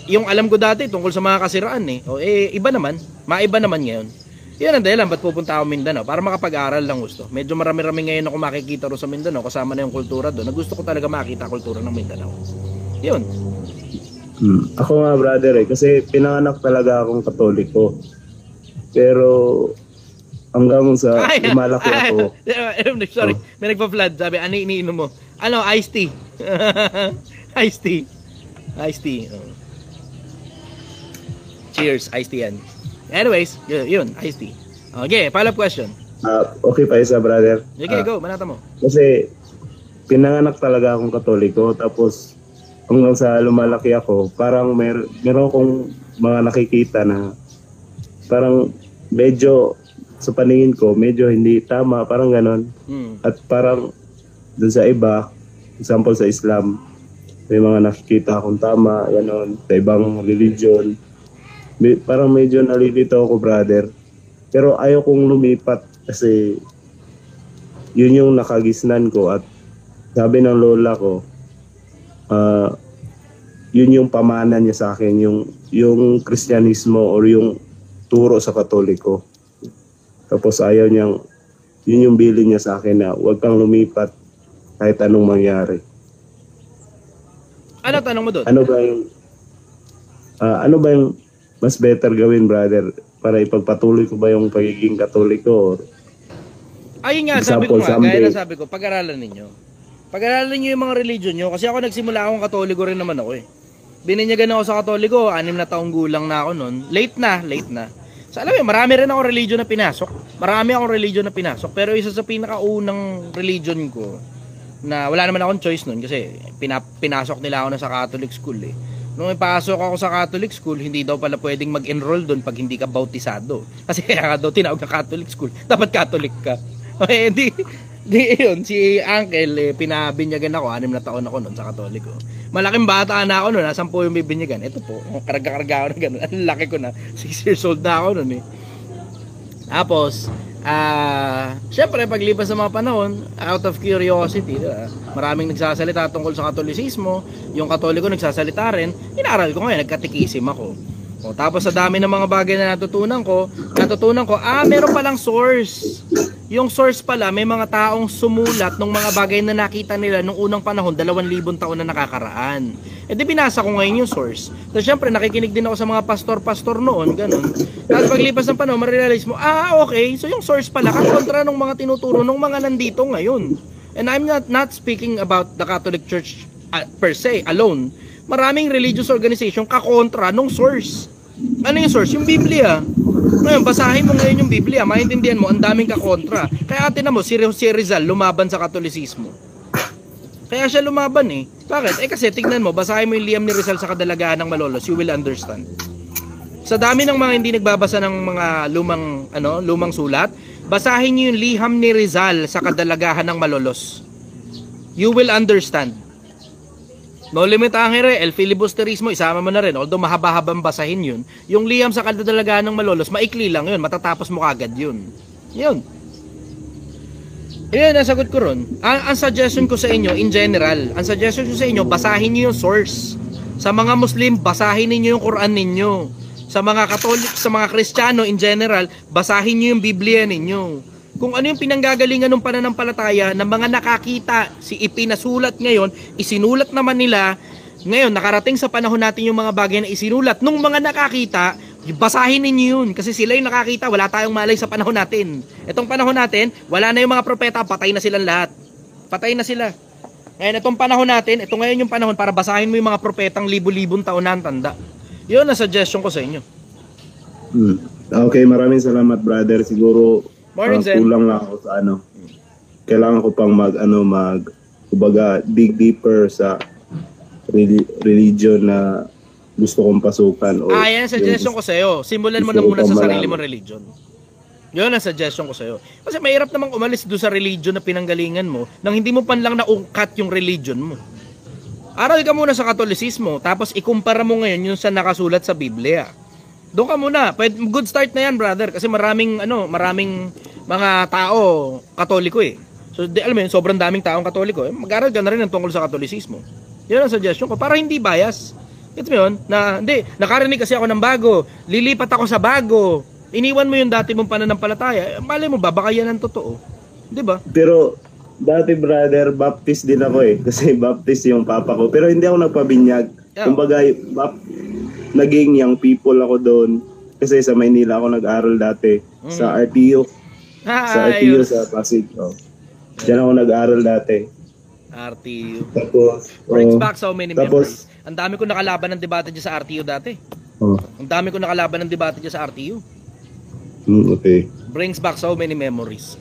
yung alam ko dati tungkol sa mga kasiraan eh. Iba naman. Maiba naman ngayon. Yan ang dahilan ba't pupunta ako Mindanao para makapag-aral lang gusto. Medyo marami-rami ngayon ako makikita ro sa Mindanao kasama na yung kultura doon. Gusto ko talaga makita kultura ng Mindanao. Yun. Ako nga, brother kasi pinanganak talaga akong Katoliko. Pero hanggang sa lumalaki ako. Sorry, may nagpa-flood. Sabi, ano iniinom mo? Iced tea. Iced tea. Cheers, iced tea yan. Anyways, yun, iced tea. Okay, follow-up question. Okay pa isa, brother. Okay, go, manata mo. Kasi pinanganak talaga akong Katoliko, tapos hanggang sa lumalaki ako, parang meron akong mga nakikita na parang medyo sa paningin ko, medyo hindi tama, parang ganon. At parang dun sa iba, example sa Islam, may mga nakikita akong tama, ganon, sa ibang religion. Parang medyo nalilito ako, brother. Pero ayaw kong lumipat kasi yun yung nakagisnan ko at sabi ng lola ko, yun yung pamana niya sa akin, yung Kristyanismo or yung turo sa Katoliko. Tapos ayaw niyang, yun yung bilin niya sa akin na huwag kang lumipat kahit anong mangyari. Ano tanong mo doon? Ano ba yung mas better gawin, brother, para ipagpatuloy ko ba yung pagiging Katoliko? Or ayun nga, sabi ko nga, gaya na sabi ko, pag-aralan ninyo. Pag-aralan nyo yung mga religion nyo, kasi ako nagsimula akong Katoliko rin naman ako eh. Bininyagan ako sa Katoliko, 6 na taong gulang na ako noon. Late na. So alam mo, marami rin akong religion na pinasok. Pero isa sa pinakaunang religion ko, na wala naman akong choice noon kasi pinasok nila ako na sa Catholic school eh. Nung ipasok ako sa Catholic school, hindi daw pala pwedeng mag-enroll doon pag hindi ka bautisado. Kasi kaya daw tinawag na Catholic school, dapat Catholic ka. Okay, di yun, si Uncle, pinabinyagan ako, 6 na taon ako noon sa Katoliko. Malaking bata na ako noon, 10 yung bibinyagan. Ito po, karga-karga ako na gano'n. Ang laki ko na, 6 years old na ako noon eh. Tapos, syempre, paglipas ng mga panahon, out of curiosity, diba? Maraming nagsasalita tungkol sa Katolisismo, yung Katoliko nagsasalita rin, inaral ko ngayon, nagkatikisim ako. O, tapos sa dami ng mga bagay na natutunan ko, meron palang source. Yung source pala, may mga taong sumulat ng mga bagay na nakita nila nung unang panahon, 2,000 taon na nakakaraan. E di binasa ko ngayon yung source. So syempre, nakikinig din ako sa mga pastor noon, ganun. Tapos paglipas ng panahon, ma-realize mo, okay, so yung source pala, kakontra ng mga tinuturo ng mga nandito ngayon. And I'm not speaking about the Catholic Church per se, alone. Maraming religious organization kakontra nung source. Ano yung source? Yung Biblia. Ngayon, basahin mo ngayon yung Biblia, maintindihan mo, ang daming kakontra. Kaya atin na mo, si Rizal lumaban sa Katolisismo. Kaya siya lumaban eh. Bakit? Kasi tignan mo, basahin mo yung liham ni Rizal sa Kadalagaan ng Malolos, you will understand. Sa dami ng mga hindi nagbabasa ng mga lumang sulat, basahin niyo yung liham ni Rizal sa Kadalagahan ng Malolos. You will understand. No limit angere, el filibusterismo, isama mo na rin. Although mahaba-habang basahin yun. Yung liham sa Kadalagaan ng Malolos, maikli lang yun. Matatapos mo kagad yun. Yun. Yun, nasagot ko ron. Ang suggestion ko sa inyo, in general, basahin niyo yung source. Sa mga Muslim, basahin niyo yung Quran ninyo. Sa mga Katolik, sa mga Kristiyano, in general, basahin niyo yung Biblia ninyo. Kung ano yung pinanggagalingan ng pananampalataya ng mga nakakita, si ipinasulat ngayon, isinulat naman nila, ngayon nakarating sa panahon natin yung mga bagay na isinulat nung mga nakakita, basahin ninyo yun kasi sila yung nakakita, wala tayong malay sa panahon natin. Itong panahon natin, wala na yung mga propeta, patay na silang lahat. Patay na sila. Ngayon itong panahon natin, ito ngayon yung panahon para basahin mo yung mga propetang libu-libong taon na ang tanda. Yun ang suggestion ko sa inyo. Okay, maraming salamat, brother. Siguro kulang lang ako sa kailangan ko pang kumbaga dig deeper sa religion na gusto kong pasukan. Yan ang suggestion ko sa'yo. Simulan mo na muna sa sarili mong religion. Yun ang suggestion ko sa'yo. Kasi mahirap namang umalis doon sa religion na pinanggalingan mo nang hindi mo pan lang naungkat yung religion mo. Aral ka muna sa Katolisismo, tapos ikumpara mo ngayon yung sa nakasulat sa Biblia. Doon ka muna. Good start na yan, brother. Kasi maraming mga tao Katoliko eh. So, alam mo yun, sobrang daming taong Katoliko eh. Mag-aral ka na rin ng tungkol sa Katolisismo. Yun ang suggestion ko. Para hindi bias. Ito mo yun, nakarinig kasi ako ng bago. Lilipat ako sa bago. Iniwan mo yung dati mong pananampalataya. Malay mo ba, baka yan ang totoo. Diba? Pero, dati brother, Baptist din ako eh. Kasi Baptist yung papa ko. Pero hindi ako nagpabinyag. Yeah. Kumbaga, naging young people ako doon. Kasi sa Maynila ako nag-aral dati. Sa RTU. Sa RTU sa Pasig. Diyan ako nag-aral dati. RTU. Tapos, brings back so many memories. Ang dami ko nakalaban ng debate dyan sa RTU dati. Ang dami ko nakalaban ng debate dyan sa RTU. Okay. Brings back so many memories.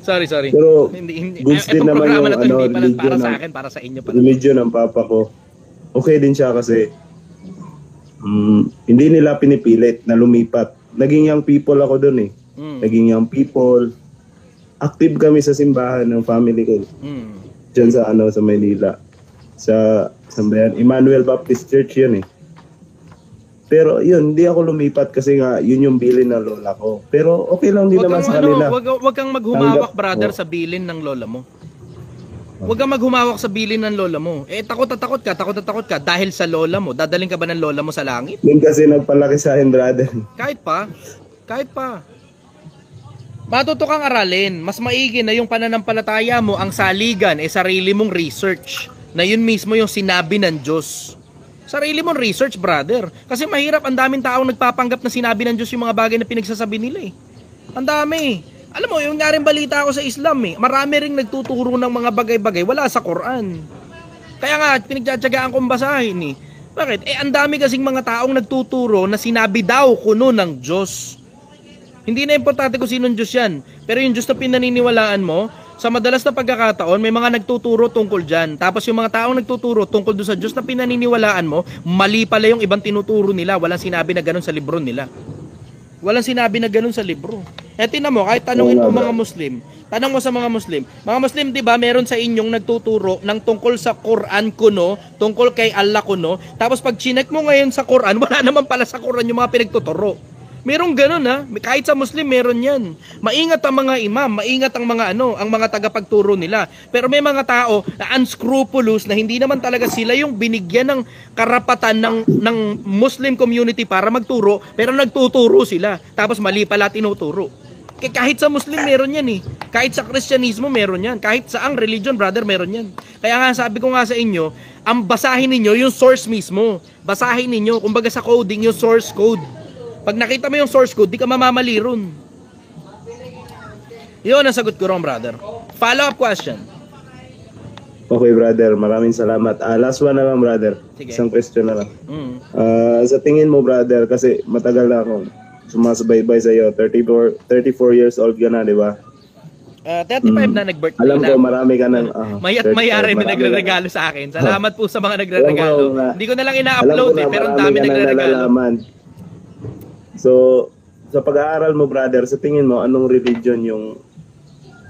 sorry. Pero Hindi. goods din Itong naman programa yung na to, hindi pala religion para sa ng- akin, para sa inyo pala. religion ng papa ko. Okay din siya kasi hindi nila pinipilit na lumipat. Naging young people ako doon eh. Naging young people. Active kami sa simbahan ng family ko. Diyan sa sa Manila. Sa Emmanuel Baptist Church yun eh. Pero yun, hindi ako lumipat kasi nga yun yung bilin ng lola ko. Pero okay lang din naman sa kanila. Wag kang maghumawak, Tanggap- brother, oh. sa bilin ng lola mo. Huwag kang maghumawak sa bilin ng lola mo. Takot na takot ka dahil sa lola mo. Dadaling ka ba ng lola mo sa langit? Yun kasi nagpalaki sa akin, brother. Kahit pa. Matuto kang aralin. Mas maigi na yung pananampalataya mo, ang saligan, sarili mong research. Na yun mismo yung sinabi ng Diyos. Sarili mong research, brother. Kasi mahirap, ang daming taong nagpapanggap na sinabi ng Diyos yung mga bagay na pinagsasabi nila eh. Ang dami. Alam mo, yung nga rin balita ako sa Islam eh. Marami ring nagtuturo ng mga bagay-bagay wala sa Quran. Kaya nga, pinagtsatsagaan kong basahin eh. Bakit? Ang dami kasing mga taong nagtuturo na sinabi daw kuno ng Diyos. Hindi na importante kung sinong Diyos yan. Pero yung Diyos na pinaniniwalaan mo, sa madalas na pagkakataon, may mga nagtuturo tungkol dyan. Tapos yung mga taong nagtuturo tungkol doon sa Diyos na pinaniniwalaan mo, mali pala yung ibang tinuturo nila. Walang sinabi na ganun sa libro nila. Walang sinabi na ganun sa libro. Tingnan mo, kahit tanungin mo mga Muslim, tanong mo sa mga Muslim, di ba meron sa inyong nagtuturo ng tungkol sa Quran kuno, tungkol kay Allah kuno, tapos pag chinek mo ngayon sa Quran, wala naman pala sa Quran yung mga pinagtuturo. Merong ganun ha, kahit sa Muslim meron yan. Maingat ang mga imam, maingat ang mga ang mga tagapagturo nila. Pero may mga tao na unscrupulous na hindi naman talaga sila yung binigyan ng karapatan ng Muslim community para magturo, pero nagtuturo sila. Tapos mali pala tinuturo. Kahit sa Muslim meron yan eh. Kahit sa Kristyanismo meron yan. Kahit sa ang religion, brother, meron yan. Kaya nga sabi ko nga sa inyo, ang basahin ninyo yung source mismo. Basahin ninyo, kumbaga sa coding, yung source code. Pag nakita mo yung source code, di ka mamamali ron. Yun ang sagot ko ron, brother. Follow-up question. Okay, brother. Maraming salamat. Last one na lang, brother. Sige. Isang question na lang. Sa tingin mo, brother, kasi matagal na ako sumasabay-bay sa iyo. 34 years old ka na, di ba? 35 na nag-birthday Alam na. ko, marami ka ng... Mayat mayari na nagre-regalo sa akin. Salamat po sa mga nagre-regalo. Hindi ko na lang ina-upload pero ang dami nagre-regalo. So, sa pag-aaral mo, brother, sa tingin mo, anong religion yung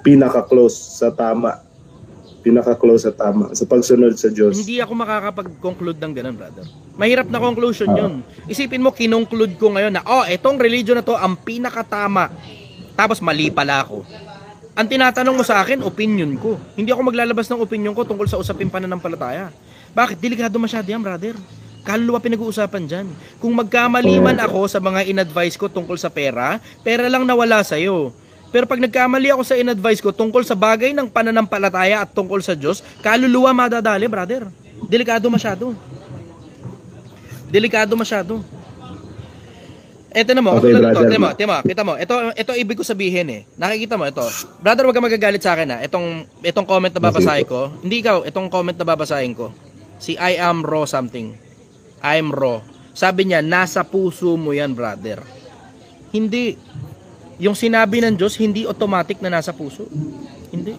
pinaka-close sa tama? Pinaka-close sa tama, sa pagsunod sa Diyos? Hindi ako makakapag-conclude ng ganun, brother. Mahirap na conclusion yun. Isipin mo, kinongclude ko ngayon na, etong religion na to, ang pinakatama. Tapos mali pala ako. Ang tinatanong mo sa akin, opinion ko. Hindi ako maglalabas ng opinion ko tungkol sa usapin pananampalataya. Bakit? Delikado masyado yan, brother. Kaluluwa pinag-uusapan dyan. Kung magkamali man ako sa mga in-advise ko tungkol sa pera lang nawala sa'yo. Pero pag nagkamali ako sa in-advise ko tungkol sa bagay ng pananampalataya at tungkol sa Diyos, kaluluwa madadali, brother. Delikado masyado. Eto na mo, okay, brother. Kita mo, ito ibig ko sabihin eh. Nakikita mo ito. Brother, wag kang magagalit sa akin ha. Itong comment na babasahin ko. Hindi ikaw, itong comment na babasahin ko. Si I am raw something. I'm raw. Sabi niya, nasa puso mo yan, brother. Hindi. Yung sinabi ng Diyos, hindi automatic na nasa puso. Hindi.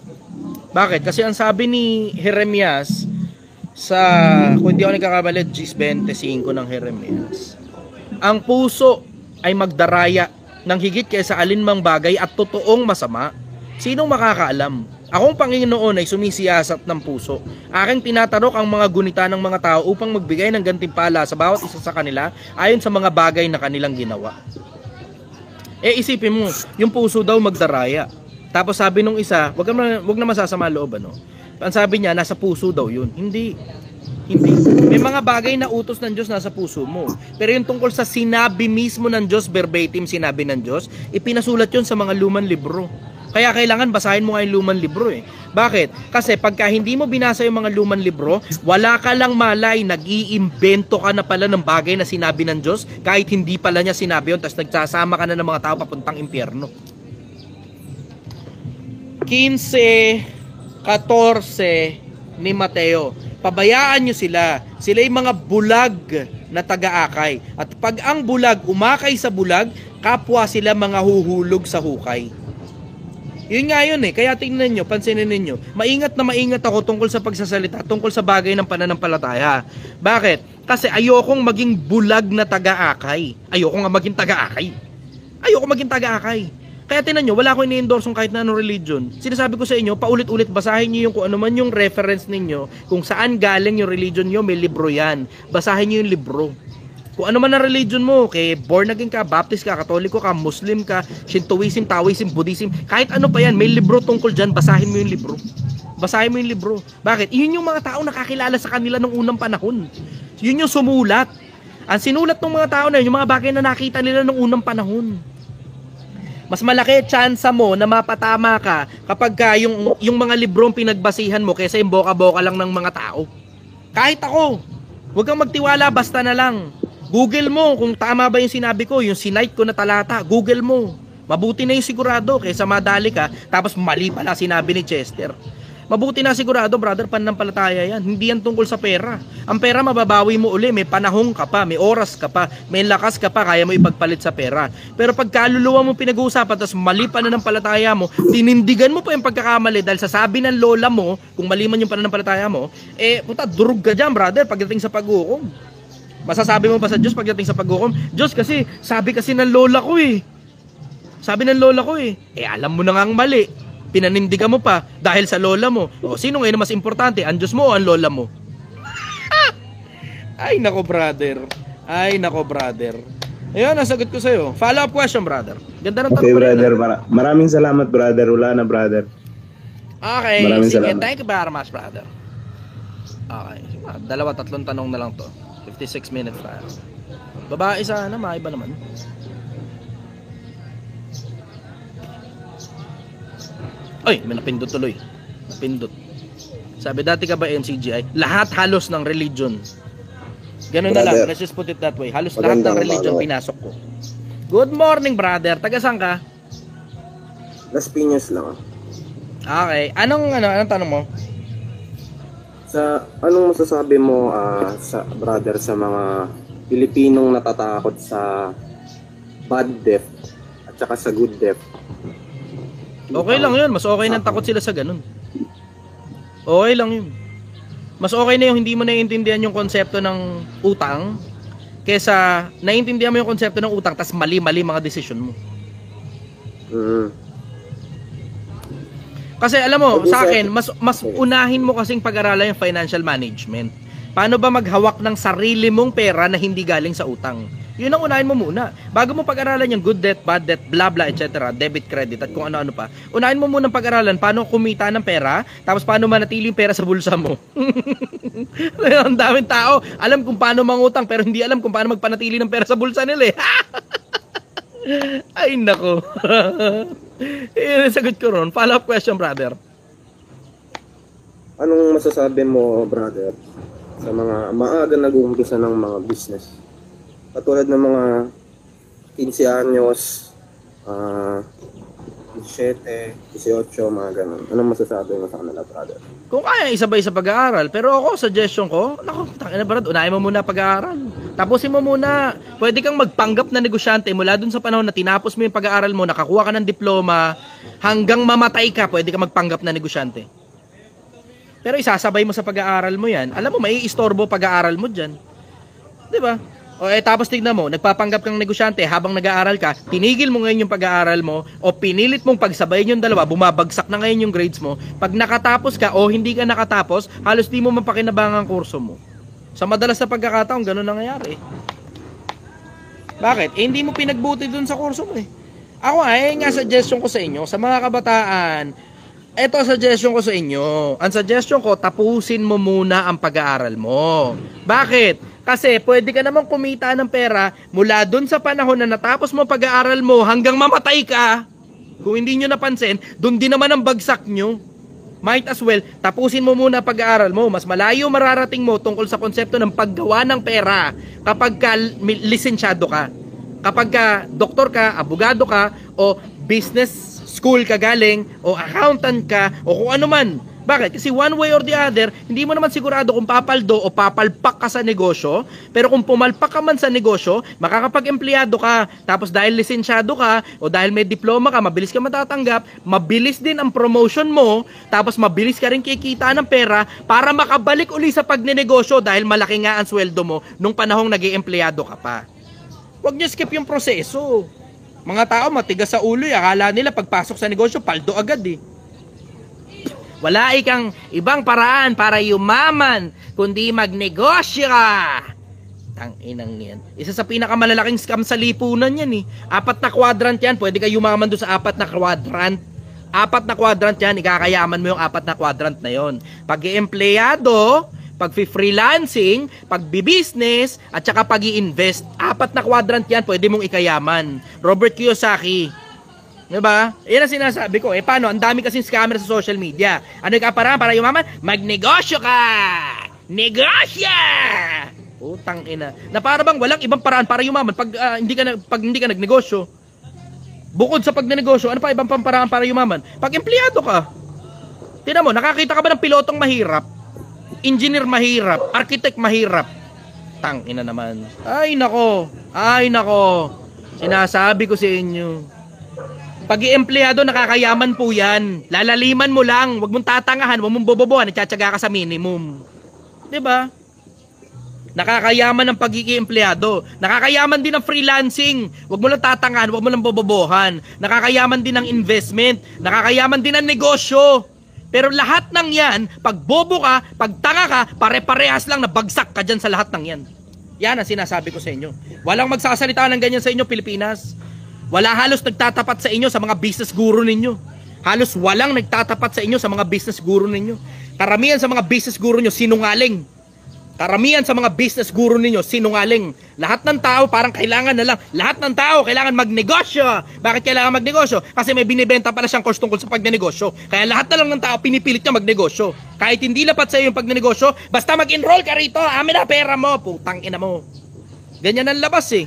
Bakit? Kasi ang sabi ni Jeremias sa, kung hindi ako nagkakamali, 25 ng Jeremias, ang puso ay magdaraya ng higit kaysa alinmang bagay at totoong masama. Sinong makakaalam? Akong Panginoon ay sumisiyasat ng puso. Aking tinatarok ang mga gunita ng mga tao upang magbigay ng gantimpala sa bawat isa sa kanila ayon sa mga bagay na kanilang ginawa. Isipin mo, yung puso daw magdaraya. Tapos sabi nung isa, wag na masasama loob, ano? Ang sabi niya, nasa puso daw yun. Hindi. May mga bagay na utos ng Diyos nasa puso mo. Pero yung tungkol sa sinabi mismo ng Diyos, verbatim sinabi ng Diyos, ipinasulat yun sa mga lumang libro. Kaya kailangan basahin mo nga yung lumang libro eh. Bakit? Kasi pagka hindi mo binasa yung mga lumang libro, wala ka lang malay, nag-iimbento ka na pala ng bagay na sinabi ng Diyos kahit hindi pala niya sinabi yun, tapos nagsasama ka na ng mga tao papuntang impyerno. 15:14 ni Mateo. Pabayaan nyo sila. Sila yung mga bulag na taga-akay. At pag ang bulag umakay sa bulag, kapwa sila mga huhulog sa hukay. Yun nga yun eh. Kaya tingnan nyo, pansinin ninyo. Maingat na maingat ako tungkol sa pagsasalita, tungkol sa bagay ng pananampalataya. Bakit? Kasi ayokong maging bulag na taga-akay. Ayoko nga maging taga-akay. Ayoko maging taga-akay. Kaya tingnan nyo, wala akong ini-endorse kahit na anong religion. Sinasabi ko sa inyo, paulit-ulit basahin nyo yung kung ano man yung reference ninyo, kung saan galing yung religion nyo, may libro yan. Basahin nyo yung libro. Kung ano man ang religion mo, kay born again ka, Baptist ka, Katoliko ka, Muslim ka, Shintoism, Taoism, Buddhism, kahit ano pa yan, may libro tungkol dyan, basahin mo yung libro. Basahin mo yung libro. Bakit? Yun yung mga tao nakakilala sa kanila nung unang panahon. Yun yung sumulat. Ang sinulat ng mga tao na yun, yung mga bagay na nakita nila nung unang panahon. Mas malaki tsansa mo na mapatama ka kapag yung mga librong pinagbasihan mo kaysa yung boka-boka lang ng mga tao. Kahit ako, huwag kang magtiwala, basta na lang. Google mo kung tama ba yung sinabi ko, yung sinite ko na talata, Google mo. Mabuti na yung sigurado kaysa madali ka, tapos mali pala sinabi ni Chester. Mabuti na sigurado, brother, pananampalataya yan. Hindi yan tungkol sa pera. Ang pera mababawi mo uli, may panahon ka pa, may oras ka pa, may lakas ka pa, kaya mo ipagpalit sa pera. Pero pag kaluluwa mo pinag-uusapan, tapos mali pananampalataya mo, tinindigan mo pa yung pagkakamali dahil sa sabi ng lola mo, kung mali man yung pananampalataya mo, puta, durug ka dyan, brother, pagdating sa pag-uukom. Masasabi mo ba sa Diyos pagdating sa pag-uukom? Diyos kasi, sabi kasi ng lola ko eh. Sabi ng lola ko eh. Alam mo na nga ang mali. Pinanindigan mo pa dahil sa lola mo. O, sino ngayon mas importante? Ang Diyos mo o ang lola mo? Ay nako brother. Ay nako brother. Ayun, ang sagot ko sa'yo. Follow up question, brother. Ganda ng tanong. Okay, brother. Maraming salamat, brother. Wala na, brother. Okay, maraming sige. salamat. Thank you very much, brother. Okay. 2-3 tanong na lang to. 56 minutes tayo. Babae sana, maiba naman. Ay, may napindot tuloy. Napindot. Sabi, dati ka ba MCGI? Lahat halos ng religion. Ganun na lang. Let's just put it that way. Halos lahat ng religion pinasok ko. Good morning, brother. Taga saan ka? Las Piñas lang. Okay. Anong tanong mo? Anong masasabi mo sa brother sa mga Pilipinong natatakot sa bad death at saka sa good death? Okay lang yun. Mas okay nang takot sila sa ganun. Okay lang yun. Mas okay na yung hindi mo naiintindihan yung konsepto ng utang kesa naiintindihan mo yung konsepto ng utang tas mali-mali mga desisyon mo. Kasi alam mo, sa akin, mas unahin mo kasing pag-aralan yung financial management. Paano ba maghawak ng sarili mong pera na hindi galing sa utang? Yun ang unahin mo muna. Bago mo pag-aralan yung good debt, bad debt, blah blah, etc., debit, credit, at kung ano-ano pa. Unahin mo muna pag-aralan paano kumita ng pera, tapos paano manatili yung pera sa bulsa mo. Ang daming tao, alam kung paano mangutang, pero hindi alam kung paano magpanatili ng pera sa bulsa nila eh. Ay nako. Yun ang sagot ko ron. Follow up question, brother. Anong masasabi mo, brother, sa mga maaga nag-uumpisa ng mga business? Katulad ng mga 15 anyos, 17, 18, mga ganun. Anong masasabi mo sa kanila, brother? Kung kaya isabay sa pag-aaral, pero ako, suggestion ko, naku, tangina brad, unahin mo muna pag-aaral. Tapusin mo muna. Pwede kang magpanggap na negosyante mula dun sa panahon na tinapos mo yung pag-aaral mo, nakakuha ka ng diploma, hanggang mamatay ka, pwede kang magpanggap na negosyante. Pero isasabay mo sa pag-aaral mo yan, alam mo, may istorbo pag-aaral mo dyan. Diba? O tapos tignan mo, nagpapanggap kang negosyante habang nag-aaral ka, tinigil mo ngayon yung pag-aaral mo o pinilit mong pagsabayin yung dalawa, bumabagsak na ngayon yung grades mo. Pag nakatapos ka o hindi ka nakatapos, halos di mo mapakinabangan ang kurso mo. Sa madalas na pagkakataon, ganun nangyayari. Bakit? Hindi mo pinagbuti dun sa kurso mo eh. Ako nga suggestion ko sa inyo, sa mga kabataan, eto suggestion ko sa inyo. Ang suggestion ko, tapusin mo muna ang pag-aaral mo. Bakit? Kasi pwede ka namang kumita ng pera mula dun sa panahon na natapos mo pag-aaral mo hanggang mamatay ka. Kung hindi nyo napansin, dun din naman ang bagsak nyo. Might as well, tapusin mo muna pag-aaral mo. Mas malayo mararating mo tungkol sa konsepto ng paggawa ng pera kapag ka lisensyado ka. Kapag ka doktor ka, abogado ka, o business school ka galing, o accountant ka, o kung ano man. Bakit? Kasi one way or the other, hindi mo naman sigurado kung papaldo o papalpak ka sa negosyo. Pero kung pumalpak ka man sa negosyo, makakapag-empleyado ka. Tapos dahil lisensyado ka o dahil may diploma ka, mabilis ka matatanggap, mabilis din ang promotion mo, tapos mabilis ka rin kikita ng pera para makabalik uli sa pagnenegosyo dahil malaki nga ang sweldo mo nung panahong nag-iempleyado ka pa. Huwag niyo skip yung proseso. Mga tao matigas sa ulo, akala nila pagpasok sa negosyo, paldo agad eh. Wala ikang ibang paraan para yumaman kundi magnegosyo ka. Tanginang yan. Isa sa pinakamalalaking scam sa lipunan yan eh. 4 na quadrant yan. Pwede ka yumaman doon sa 4 na quadrant. 4 na quadrant yan. Ikakayaman mo yung 4 na quadrant na yon. Pag-i-empleyado, pag-freelancing, pag-business, at saka pag-i-invest. 4 na quadrant yan. Pwede mong ikayaman. Robert Kiyosaki. Diba? Yan ang sinasabi ko. Paano? Ang dami kasing scammer sa social media. Ano yung kaparaan para yumaman? Magnegosyo ka! Negosyo! Utang ina. Na para bang walang ibang paraan para yumaman pag hindi ka nagnegosyo. Bukod sa pagnenegosyo, ano pa ibang paraan para yumaman? Pag empleyado ka. Tingnan mo, nakakita ka ba ng pilotong mahirap? Engineer mahirap? Architect mahirap? Tang ina naman. Ay nako. Sinasabi ko sa inyo. Pag-i-empleyado, nakakayaman po yan. Lalaliman mo lang. Huwag mong tatangahan, huwag mong bobobohan. Nagtsatsaga ka sa minimum. Diba? Nakakayaman ng pag-i-empleyado. Nakakayaman din ng freelancing. Huwag mo lang tatangahan, huwag mo lang bobobohan. Nakakayaman din ng investment. Nakakayaman din ng negosyo. Pero lahat ng yan, pag bobo ka, pag tanga ka, pare-parehas lang na bagsak ka dyan sa lahat ng yan. Yan ang sinasabi ko sa inyo. Walang magsasalita ng ganyan sa inyo, Pilipinas. Wala halos nagtatapat sa inyo sa mga business guru ninyo. Halos walang nagtatapat sa inyo sa mga business guru ninyo. Karamihan sa mga business guru nyo, sinungaling. Karamihan sa mga business guru ninyo, sinungaling. Lahat ng tao parang kailangan na lang. Lahat ng tao kailangan magnegosyo. Bakit kailangan magnegosyo? Kasi may binibenta pala siyang course tungkol sa pagnenegosyo. Kaya lahat na lang ng tao pinipilit niya magnegosyo. Kahit hindi lapat sa iyo yung pagnenegosyo, basta mag-enroll ka rito, amin na pera mo. Putang ina mo. Ganyan ang labas eh.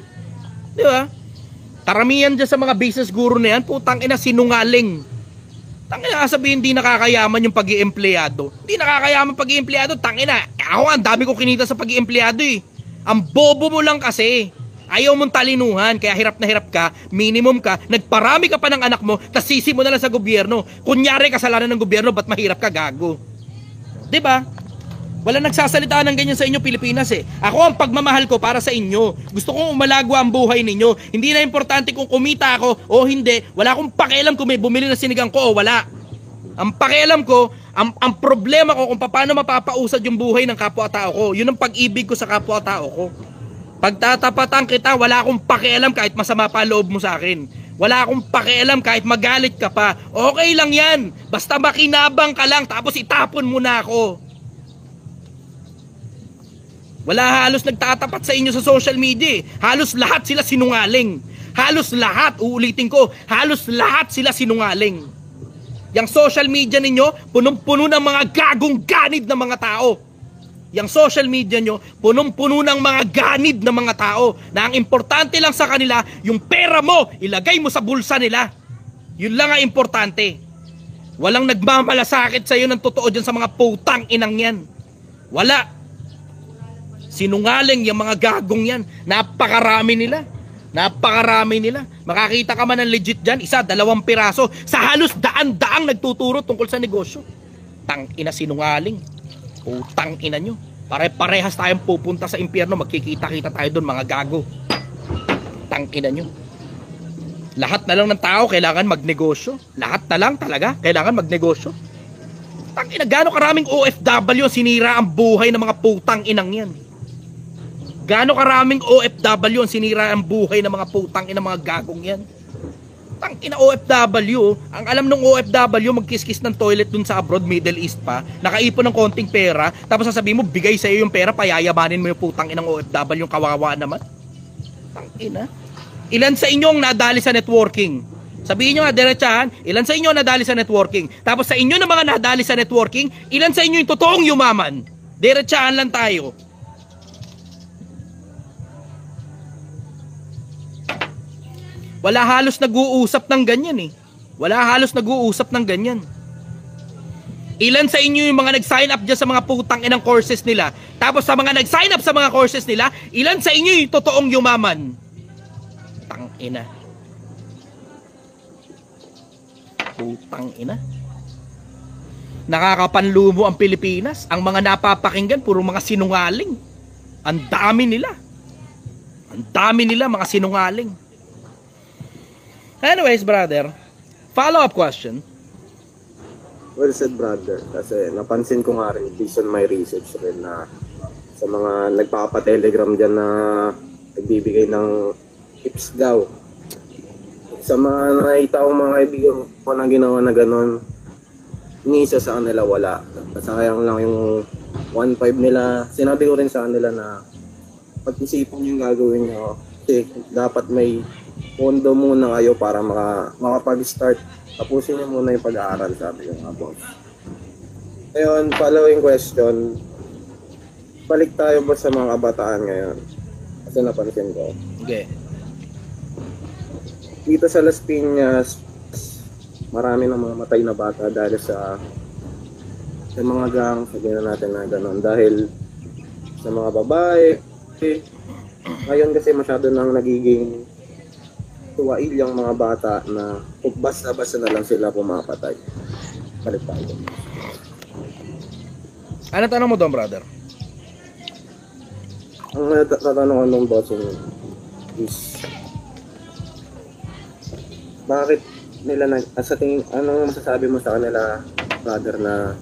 Di ba? Karamihan dyan sa mga business guru na yan, putang ina, sinungaling. Tangina, sabihin hindi nakakayaman yung pag-i-empleyado. Hindi nakakayaman pag-i-empleyado, tangina. Ako ang dami ko kinita sa pag-i-empleyado eh. Ang bobo mo lang kasi. Ayaw mong talinuhan, kaya hirap na hirap ka, minimum ka, nagparami ka pa ng anak mo, tas sisi mo na lang sa gobyerno. Kunyari kasalanan ng gobyerno, ba't mahirap ka, gago? Diba? Wala nagsasalita ng ganyan sa inyo, Pilipinas eh. Ako ang pagmamahal ko para sa inyo. Gusto kong umalagwa ang buhay ninyo. Hindi na importante kung kumita ako o hindi. Wala akong pakialam kung may bumili na sinigang ko o wala. Ang pakialam ko, ang problema ko kung paano mapapausad yung buhay ng kapwa-tao ko. Yun ang pag-ibig ko sa kapwa-tao ko. Pagtatapatan kita, wala akong pakialam kahit masama pa loob mo sa akin. Wala akong pakialam kahit magalit ka pa. Okay lang yan. Basta makinabang ka lang tapos itapon mo na ako. Wala halos nagtatapat sa inyo sa social media. Halos lahat sila sinungaling. Halos lahat, uulitin ko, halos lahat sila sinungaling. Yang social media ninyo, punong-puno ng mga gagong ganid na mga tao. Yang social media nyo, punong-puno ng mga ganid na mga tao na ang importante lang sa kanila, yung pera mo, ilagay mo sa bulsa nila. Yun lang ang importante. Walang nagmamalasakit sa iyo ng totoo dyan sa mga putang inang yan. Wala. Sinungaling yung mga gagong yan. Napakarami nila. Makakita ka man ng legit dyan, 1, 2 piraso. Sa halos daan-daang nagtuturo tungkol sa negosyo. Tang ina sinungaling. Putang ina nyo. Pare-parehas tayong pupunta sa impyerno. Magkikita-kita tayo doon mga gago. Tang ina nyo. Lahat na lang ng tao kailangan magnegosyo. Lahat na lang talaga kailangan magnegosyo. Tang ina, gaano karaming OFW sinira ang buhay ng mga putang inang yan. Gaano karaming OFW ang sinira ang buhay ng mga putang ina mga gagong yan. Tang ina OFW, ang alam ng OFW magkiskis ng toilet dun sa abroad, Middle East pa, nakaipon ng konting pera, tapos sasabihin mo bigay sa iyo yung pera, payayamanin mo yung putang inang OFW, yung kawawa naman. Tang ina. Ilan sa inyo ang nadali sa networking? Sabihin nyo nga diretsahan, ilan sa inyo nadali sa networking? Tapos sa inyo na mga nadali sa networking, ilan sa inyo yung totoong yumaman? Diretsahan lang tayo. Wala halos nag-uusap ng ganyan eh. Wala halos nag-uusap ng ganyan. Ilan sa inyo yung mga nag-sign up dyan sa mga putang inang courses nila? Tapos sa mga nag-sign up sa mga courses nila, ilan sa inyo yung totoong yumaman? Putang ina. Putang ina. Nakakapanlumo ang Pilipinas. Ang mga napapakinggan, puro mga sinungaling. Ang dami nila. Ang dami nila, mga sinungaling. Anyways, brother, follow-up question. Well said, brother. Kasi napansin ko nga rin, based on my research rin na sa mga nagpapa-telegram dyan na nagbibigay ng tips daw. Sa mga nakita ko mga kaibigan ko na ginawa na gano'n, isa sa kanila wala. Sayang lang yung 1.5 nila. Sinabi ko rin sa kanila na pag-isipan yung gagawin nyo. Kasi dapat may pondo muna kayo para makapag-start. Tapusin niyo muna yung pag-aaral, sabi ko nga, boss. Ngayon, following question, balik tayo ba sa mga kabataan ngayon? Kasi napansin ko. Okay. Dito sa Las Piñas, marami ng mga matay na bata dahil sa mga gang, sabihin na natin na gano'n. Dahil sa mga babae, ngayon kasi masyado nang nagiging tuwail yung mga bata na basta-basta na lang sila pumapatay. Balik tayo. Ano tanong mo doon, brother? Ang tatanong ko nung bossing is bakit nila sa tingin, anong masasabi mo sa kanila, brother, na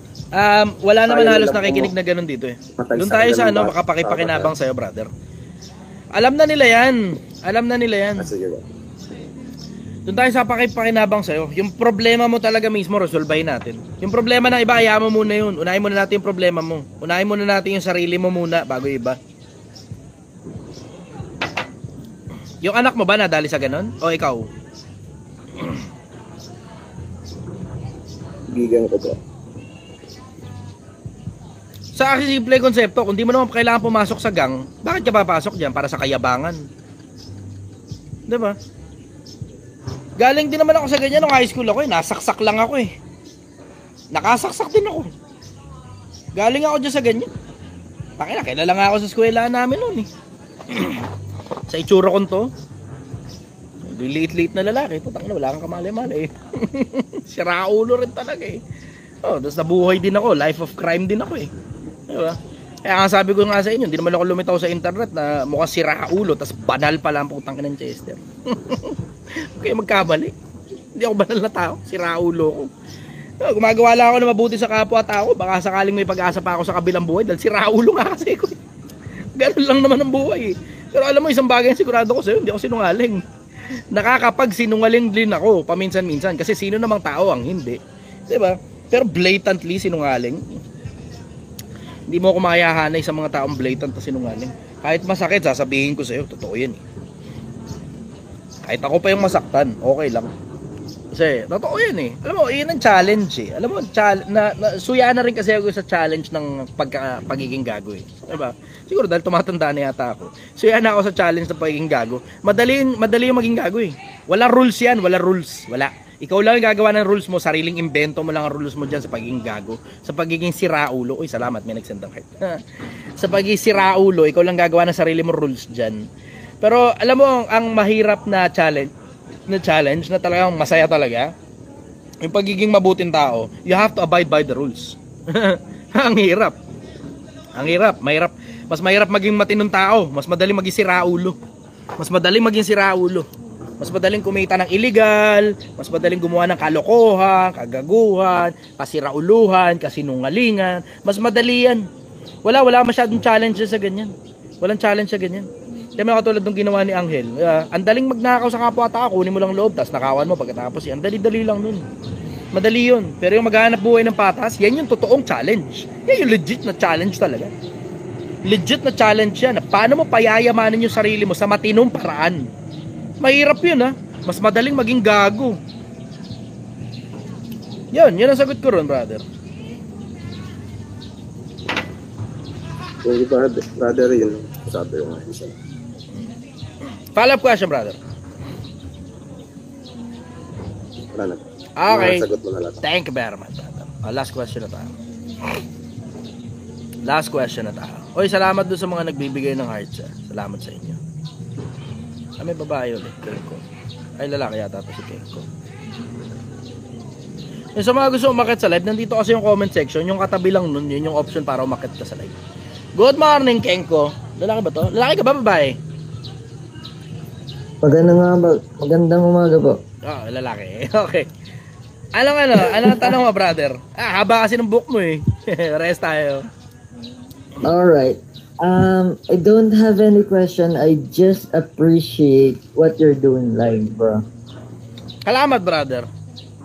Wala naman Ayaw halos nila nakikinig po na ganun dito eh. matay Doon sa tayo sa kanilang ano, bata. makapakipakinabang sa'yo, brother. Alam na nila yan. Alam na nila yan. Sige ba? Doon tayo sa pakipakinabang sa'yo. Yung problema mo talaga mismo, resolvehin natin. Yung problema ng iba, ayaw mo muna yun. Unahin muna natin yung problema mo. Unahin muna natin yung sarili mo muna bago yung iba. Yung anak mo ba nadali sa ganun? O ikaw? Bigan ko po. Sa akin, simple konsepto, kung di mo naman kailangan pumasok sa gang, bakit ka papasok dyan? Para sa kayabangan. Diba? Galing din naman ako sa ganyan nung high school ako eh. Nasaksak lang ako eh. Nakasaksak din ako. Galing ako dyan sa ganyan. Pakila, kilala nga ako sa eskwela namin noon eh. Sa itsura ko to. Liit-liit na lalaki. Putang na, wala kang kamali-mali eh. Siraulo rin talaga eh. Oh, tapos nabuhay din ako. Life of crime din ako eh. Diba? Kaya nga sabi ko nga sa inyo, hindi naman ako lumitaw sa internet na mukhang siraulo, tapos banal pala ang putang ng Chester. Okay, magkabali. Hindi ako banal na tao. Siraulo ko. Oh, gumagawa lang ako na mabuti sa kapwa-tao. Baka sakaling may pag-asa pa ako sa kabilang buhay dahil siraulo nga kasi ko. Ganun lang naman ang buhay eh. Pero alam mo, isang bagay na sigurado ko sa'yo, hindi ako sinungaling. Nakakapag-sinungaling din ako paminsan-minsan kasi sino namang tao ang hindi. Diba? Pero blatantly sinungaling. Hindi mo ako makayahanay sa mga taong blatant na sinungaling. Kahit masakit, sasabihin ko sa'yo, totoo yan eh. Kahit ako pa yung masaktan, okay lang. Kasi, totoo yan eh. Alam mo, yun ang challenge eh. Alam mo, suya na rin kasi ako sa challenge ng pagiging gago eh. Diba? Siguro dahil tumatanda na yata ako. Suya na ako sa challenge ng pagiging gago. Madali yung maging gago eh. Wala rules yan, wala rules. Wala. Ikaw lang yung gagawa ng rules mo, sariling invento mo lang ang rules mo dyan sa pagiging gago. Sa pagiging siraulo. Uy, salamat, may nagsend ng heart. Sa pagiging siraulo, ikaw lang gagawa ng sarili mo rules dyan. Pero alam mo, ang mahirap na challenge na talagang masaya talaga, yung pagiging mabuting tao, you have to abide by the rules. Ang hirap. Ang hirap, mahirap. Mas mahirap maging matinong tao, mas madaling maging siraulo. Mas madaling maging siraulo. Mas madaling kumita ng illegal, mas madaling gumawa ng kalokohan, kagaguhan, kasirauluhan, kasinungalingan. Mas madali yan. Wala masyadong challenge sa ganyan. Walang challenge sa ganyan. Kaya katulad ng ginawa ni Angel. Ang daling magnakaw sa kapwa-tao, kunin mo lang loob, tapos nakawan mo pagkatapos yan. Dali-dali lang nun. Madali yun. Pero yung maghahanap buhay ng patas, yan yung totoong challenge. Yan yung legit na challenge talaga. Legit na challenge yan. Paano mo payayamanin yung sarili mo sa matinong paraan? Mahirap yun ha. Mas madaling maging gago. Yan ang sagot ko ron, brother. Kung brother yun, sabi ko nga isa. Follow-up question, brother. Wala na. Okay. Sagot mo na lahat. Thank you very much, brother. Last question na tayo. Last question na tayo. Oy, salamat doon sa mga nagbibigay ng hearts. Salamat sa inyo. May babae ulit. Kenko. Ay, lalaki yata ito si Kenko. Yung sa mga gusto umakit sa live, nandito kasi yung comment section. Yung katabi lang nun, yun yung option para umakit ka sa live. Good morning, Kenko. Lalaki ba to? Lalaki ka ba, babae? Magandang umaga po. Lalaki. Okay. Anong tanong mo, brother? Haba kasi ng book mo eh. Rest tayo. Alright. I don't have any question. I just appreciate what you're doing live, bro. Salamat, brother.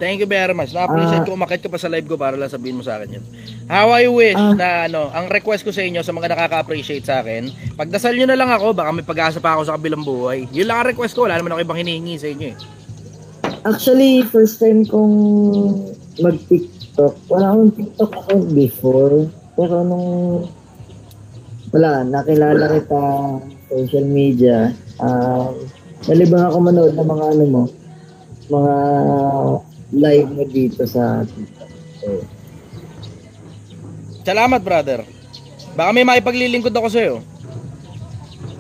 Thank you very much. Na-appreciate ko umakit ka pa sa live ko para lang sabihin mo sa akin yun. How I wish na ang request ko sa inyo sa mga nakaka-appreciate sa akin, pagdasal nyo na lang ako, baka may pag-asa pa ako sa kabilang buhay. Yun lang ang request ko, wala naman ako ibang hinihingi sa inyo eh. Actually, first time kong mag-TikTok. Wala akong TikTok account before. Pero nakilala kita social media. Nalibang ako manood ng mga mga live mo dito sa TikTok. Salamat, brother. Baka may maipaglilingkod ako sa'yo.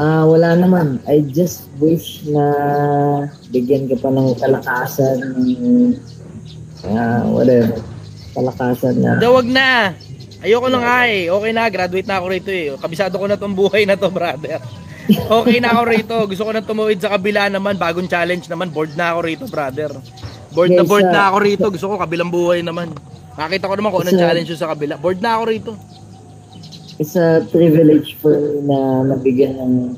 Wala naman. I just wish na bigyan ka pa ng kalakasan, whatever. Kalakasan na. Dawag na. Ayoko na nga eh. Okay na, graduate na ako rito eh. Kabisado ko na tong buhay na to, brother. Okay na ako rito. Gusto ko na tumuwid sa kabila naman. Bagong challenge naman. Bored na ako rito, brother. Bored na ako rito. Gusto ko kabilang buhay naman. Nakita ko naman kung anong challenge yun sa kabila. Bored na ako rito. It's a privilege for na mabigyan ng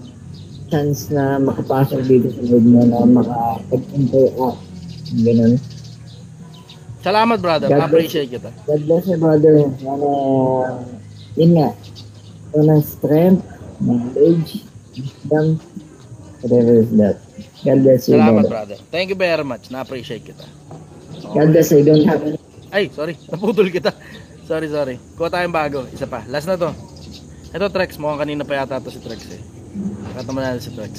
chance na makapasok dito sa world mo na makapag-interact. Ganun. Salamat, brother. Appreciate kita. God bless you, brother. Yun nga. Ng strength, knowledge, wisdom, whatever is that. God bless you, Salamat, brother. Thank you very much. Na-appreciate kita. God bless you. Don't have any... Ay, sorry. Naputol kita. Sorry. Kuha tayong bago. Isa pa. Last na to. Ito, Trex. Mukhang kanina pa yata to si Trex eh. Nakataman natin si Trex.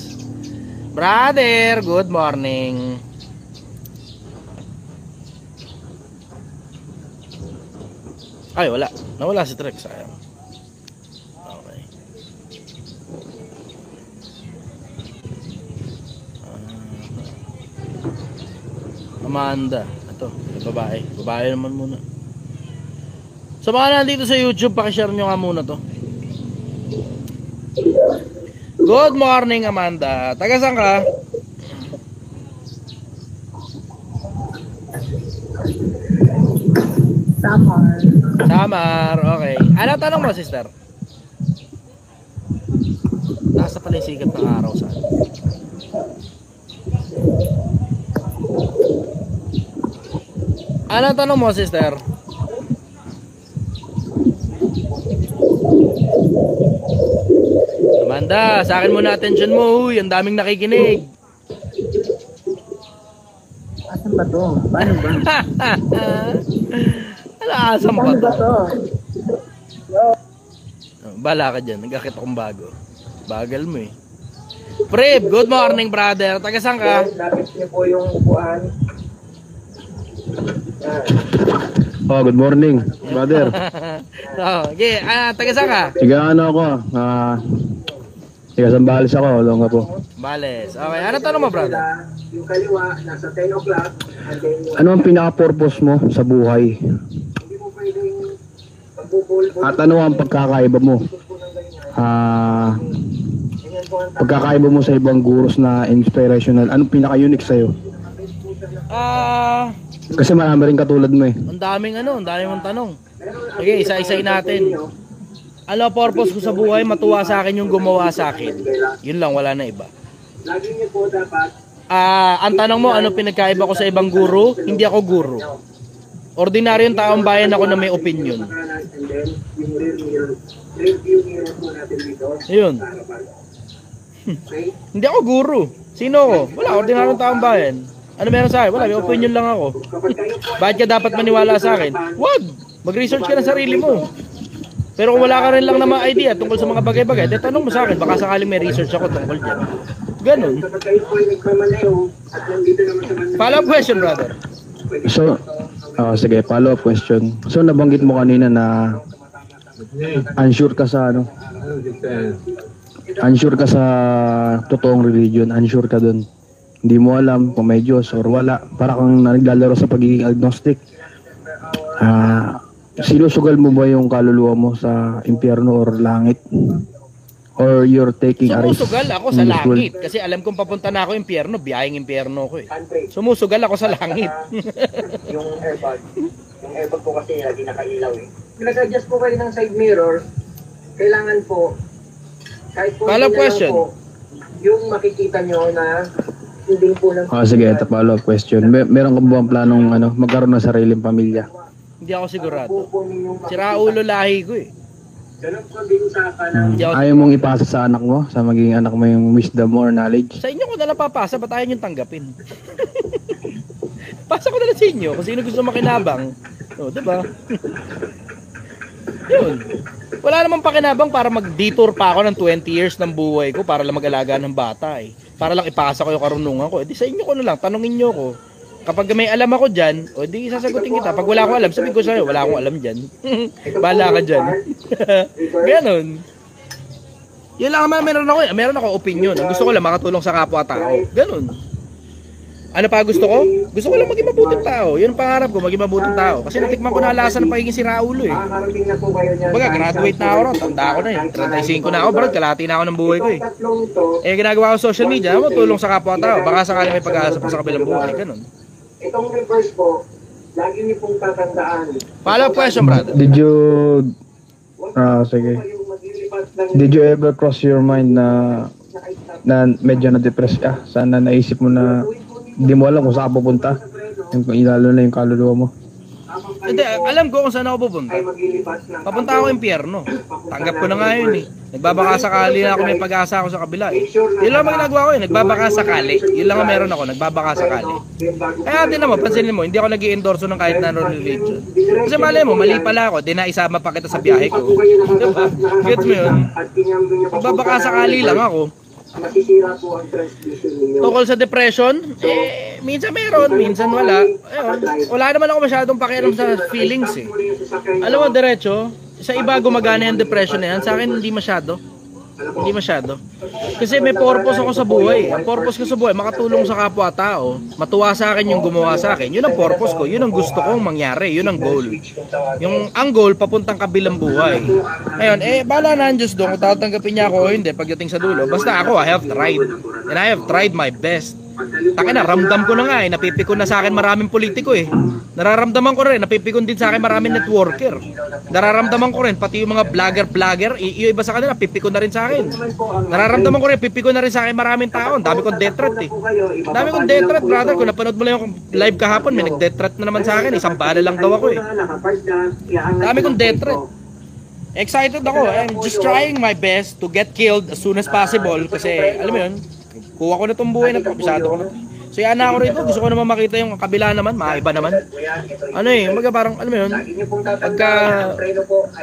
Brother, good morning. Ay, wala. Nawala si Trex. Sayang. Okay. Amanda. Ito, babae. Babae naman muna. Sa mga nandito sa YouTube, pakishare nyo nga muna to. Good morning, Amanda. Taga saan ka? Samar, okay. Ano tanong mo, sister? Nasa pala yung sikat ng araw sa atin. Ano tanong mo, sister? Amanda, sa akin muna attention mo. Uy, ang daming nakikinig. Asan ba to? Paano ba? Asan ba Paano ba to? to? Bala ka dyan, nagkakit akong bago. Bagal mo eh. Preb, good morning, brother. Taga saan ka? Lapit niyo po yung upuan. Oh, good morning, brother. Okay, taga saan ka? Tiga ano ako, tiga Sambales ako, Olonga po. Bales. Okay, ano tanong mo, brother? Yung kaliwa, nasa 10 o'clock. And then yung Ano ang pinaka-purpose mo sa buhay? hindi mo pwedeng pagbubulbul. At ano ang pagkakaiba mo? Pagkakaiba mo sa ibang gurus na inspirational, anong pinaka-unique sa'yo? Kasi marami rin katulad mo eh. Ang daming mong tanong. Okay, isa-isay natin. Ano purpose ko sa buhay? Matuwa sa akin yung gumawa sa akin. Yun lang, wala na iba. Lagi niyo po dapat Ang tanong mo, ano pinagkaiba ko sa ibang guru? Hindi ako guru. Ordinaryong taong bayan ako na may opinion. and then yung review mirror po natin dito. Yun. Okay? Hindi ako guru. Sino ako? Wala, ordinaryong taong bayan. Ano meron sa akin? Wala, may opinion lang ako. Bakit ka dapat maniwala sa akin? Wag! Mag-research ka ng sarili mo. Pero kung wala ka rin lang na mga idea tungkol sa mga bagay-bagay, de tanong mo sa akin, baka sakaling may research ako tungkol dyan. Ganun. Kapag kayo po ay nagmamalayo at nandito naman sa Follow up question, brother. So, Sige, follow-up question. So, nabanggit mo kanina na unsure ka sa unsure ka sa totoong religion, unsure ka dun. Hindi mo alam kung may Diyos or wala. Para kang naglalaro sa pagiging agnostic. Sinusugal mo ba yung kaluluwa mo sa impyerno or langit? Or you're taking a risk? Sumusugal ako sa langit kasi alam kong papunta na ako impyerno, biyaheng impyerno ko eh. Sumusugal ako sa langit. Yung airbag po kasi lagi nakailaw eh. Nag-adjust po kayo ng side mirror, kailangan po kahit po follow-up question. Po, yung makikita nyo na hindi po lang. Sige, ito follow-up question. Meron ka ba bang planong magkaroon ng sariling pamilya? Hindi ako sigurado. Sira ulo lahi ko eh. Ayaw mong ipasa sa anak mo? Sa magiging anak mo yung wisdom or knowledge? Sa inyo ko na lang papasa, ba't ayaw nyo tanggapin? Pasa ko na lang sa inyo kung sino gusto makinabang. Diba? Yun. Wala namang pakinabang para mag-detour pa ako ng 20 years ng buhay ko para lang mag-alaga ng bata eh. Para lang ipasa ko yung karunungan ko. Di sa inyo ko na lang, tanungin nyo ko. Kapag may alam ako dyan, di sasagutin kita. Pag wala akong alam, sabihin ko sa'yo, wala akong alam dyan. Bahala ka dyan. Ganon. Yun lang naman meron ako opinion. Ang gusto ko lang makatulong sa kapwa-tao. Ganon. Ano pa gusto ko? Gusto ko lang maging mabuting tao. Yun ang pangarap ko, maging mabuting tao. Kasi natikman ko na alasan ng pagiging siraulo eh. Baga, graduate na ako ron. Tanda ko na eh. 35 na ako, bro. Kalahati na ako ng buhay ko eh. Ginagawa ko sa social media, matulong sa kapwa-tao. Baka sakali may pag-asa pa sa kabilang buhay. Ganon. Itong reverse po, lagi niyo pong tatandaan. Follow-up question, brother. Did you sige. Did you ever cross your mind na medyo na-depress ka? Sana naisip mo na hindi mo alam kung saan pupunta? Lalo na yung kaluluwa mo. Hindi, alam ko kung saan ako pupunta. Papunta ako impyerno. Tanggap ko na nga yun eh. Nagbabaka sakali na ako, may pag-asa ako sa kabila eh. Yun lang ang ginagawa ko eh, nagbabaka sakali. Yun lang ang meron ako, nagbabaka sakali. Kaya din naman, pansinin mo, hindi ako nag-i-endorso ng kahit na religion. Kasi malay mo, mali pala ako, di na isama pa kita sa biyahe ko. Diba? Get mo yun? Nagbabaka sakali lang ako. Masisira po ang transmission ninyo. Tungkol sa depression, minsan meron, minsan wala. Wala naman ako masyadong pakialam sa feelings eh. Alam mo, diretso, sa iba gumagana yung depression na yan, sa akin hindi masyado. Hindi masyado. Kasi may purpose ako sa buhay. Ang purpose ko sa buhay, makatulong sa kapwa-tao, matuwa sa akin yung gumawa sa akin. Yun ang purpose ko, yun ang gusto kong mangyari, yun ang goal. Ang goal, papuntang kabilang buhay. Ngayon, bala na ang Diyos doon, kung tatanggapin niya ako o hindi pagdating sa dulo. Basta ako, I have tried. And I have tried my best. Takin na, ramdam ko na nga eh, napipikon na sa akin maraming politiko eh. Nararamdaman ko rin, napipikon din sa akin maraming networker. Nararamdaman ko rin, pati yung mga vlogger, yung iba sa kanila, pipikon na rin sa akin. Nararamdaman ko rin, pipikon na rin sa akin maraming tao. Dami kong death threat eh. Dami kong death threat, brother. Kung napanood mo lang yung live kahapon, may nag-death threat na naman sa akin. Isang bala lang daw ako eh. Dami kong death threat. Excited ako. I'm just trying my best to get killed as soon as possible. Kasi, alam mo yun, kuha ko na itong buhay na ito, kabisado ko na ito. So yan na ako rito, gusto ko naman makita yung kabila naman, maiba naman. Ano eh, mga parang, alam mo yun, pagka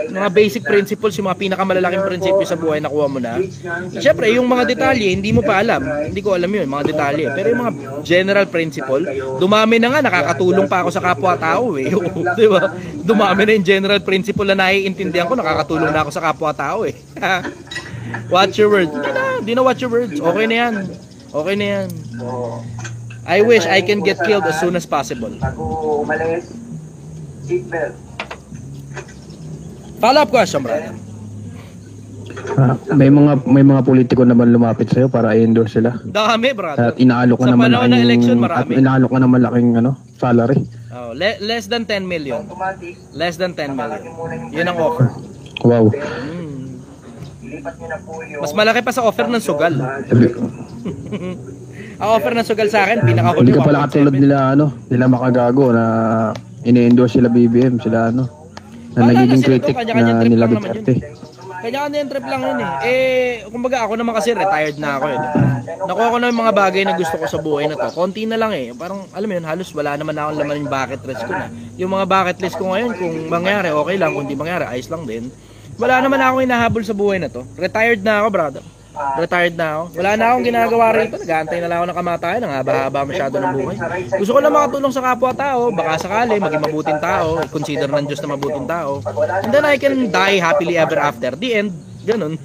mga basic principles, yung mga pinakamalalaking prinsipyo sa buhay nakuha mo na. Siyempre, yung mga detalye, hindi mo pa alam. Hindi ko alam yun, mga detalye. Pero yung mga general principle, dumami na nga, nakakatulong pa ako sa kapwa-tao eh. Di ba? Dumami na yung general principle na naiintindihan ko, nakakatulong na ako sa kapwa-tao eh. Watch your words. Hindi na watch your words. Okay na yan. Okay na yan. I wish I can get killed as soon as possible. Follow-up question, brother. May mga politiko na ba lumapit sa'yo para i-endorse sila? Dami, brother. At inaalok ka sa naman panahon ng election, marami. At inaalok ka naman laking salary. Oh, less than 10 million. Less than 10 million. Yun ang offer. Wow. Mas malaki pa sa offer ng sugal. Ang offer ng sugal sa akin, pinakahuli. Hindi ka pala katulad nila makagago na ini-endorse sila BBM, sila na nagiging critic na nila Duterte. Kanya-kanya yung trip lang yun eh. Kumbaga ako naman kasi retired na ako eh. Nakuha ko na yung mga bagay na gusto ko sa buhay na to. Konti na lang eh. Parang alam mo yun, halos wala naman na akong laman yung bucket list ko na. Yung mga bucket list ko ngayon, kung mangyari, okay lang. Kung di mangyari, ayos lang din. Wala naman akong hinahabol sa buhay na to. Retired na ako, brother. Retired na ako. Wala na akong ginagawa rito. Nag-aantay na lang ako ng kamatayan. Ang haba-haba masyado ng buhay. Gusto ko lang makatulong sa kapwa-tao. Baka sakali, maging mabuting tao. Consider ng Diyos na mabuting tao. And then I can die happily ever after. The end. Ganon.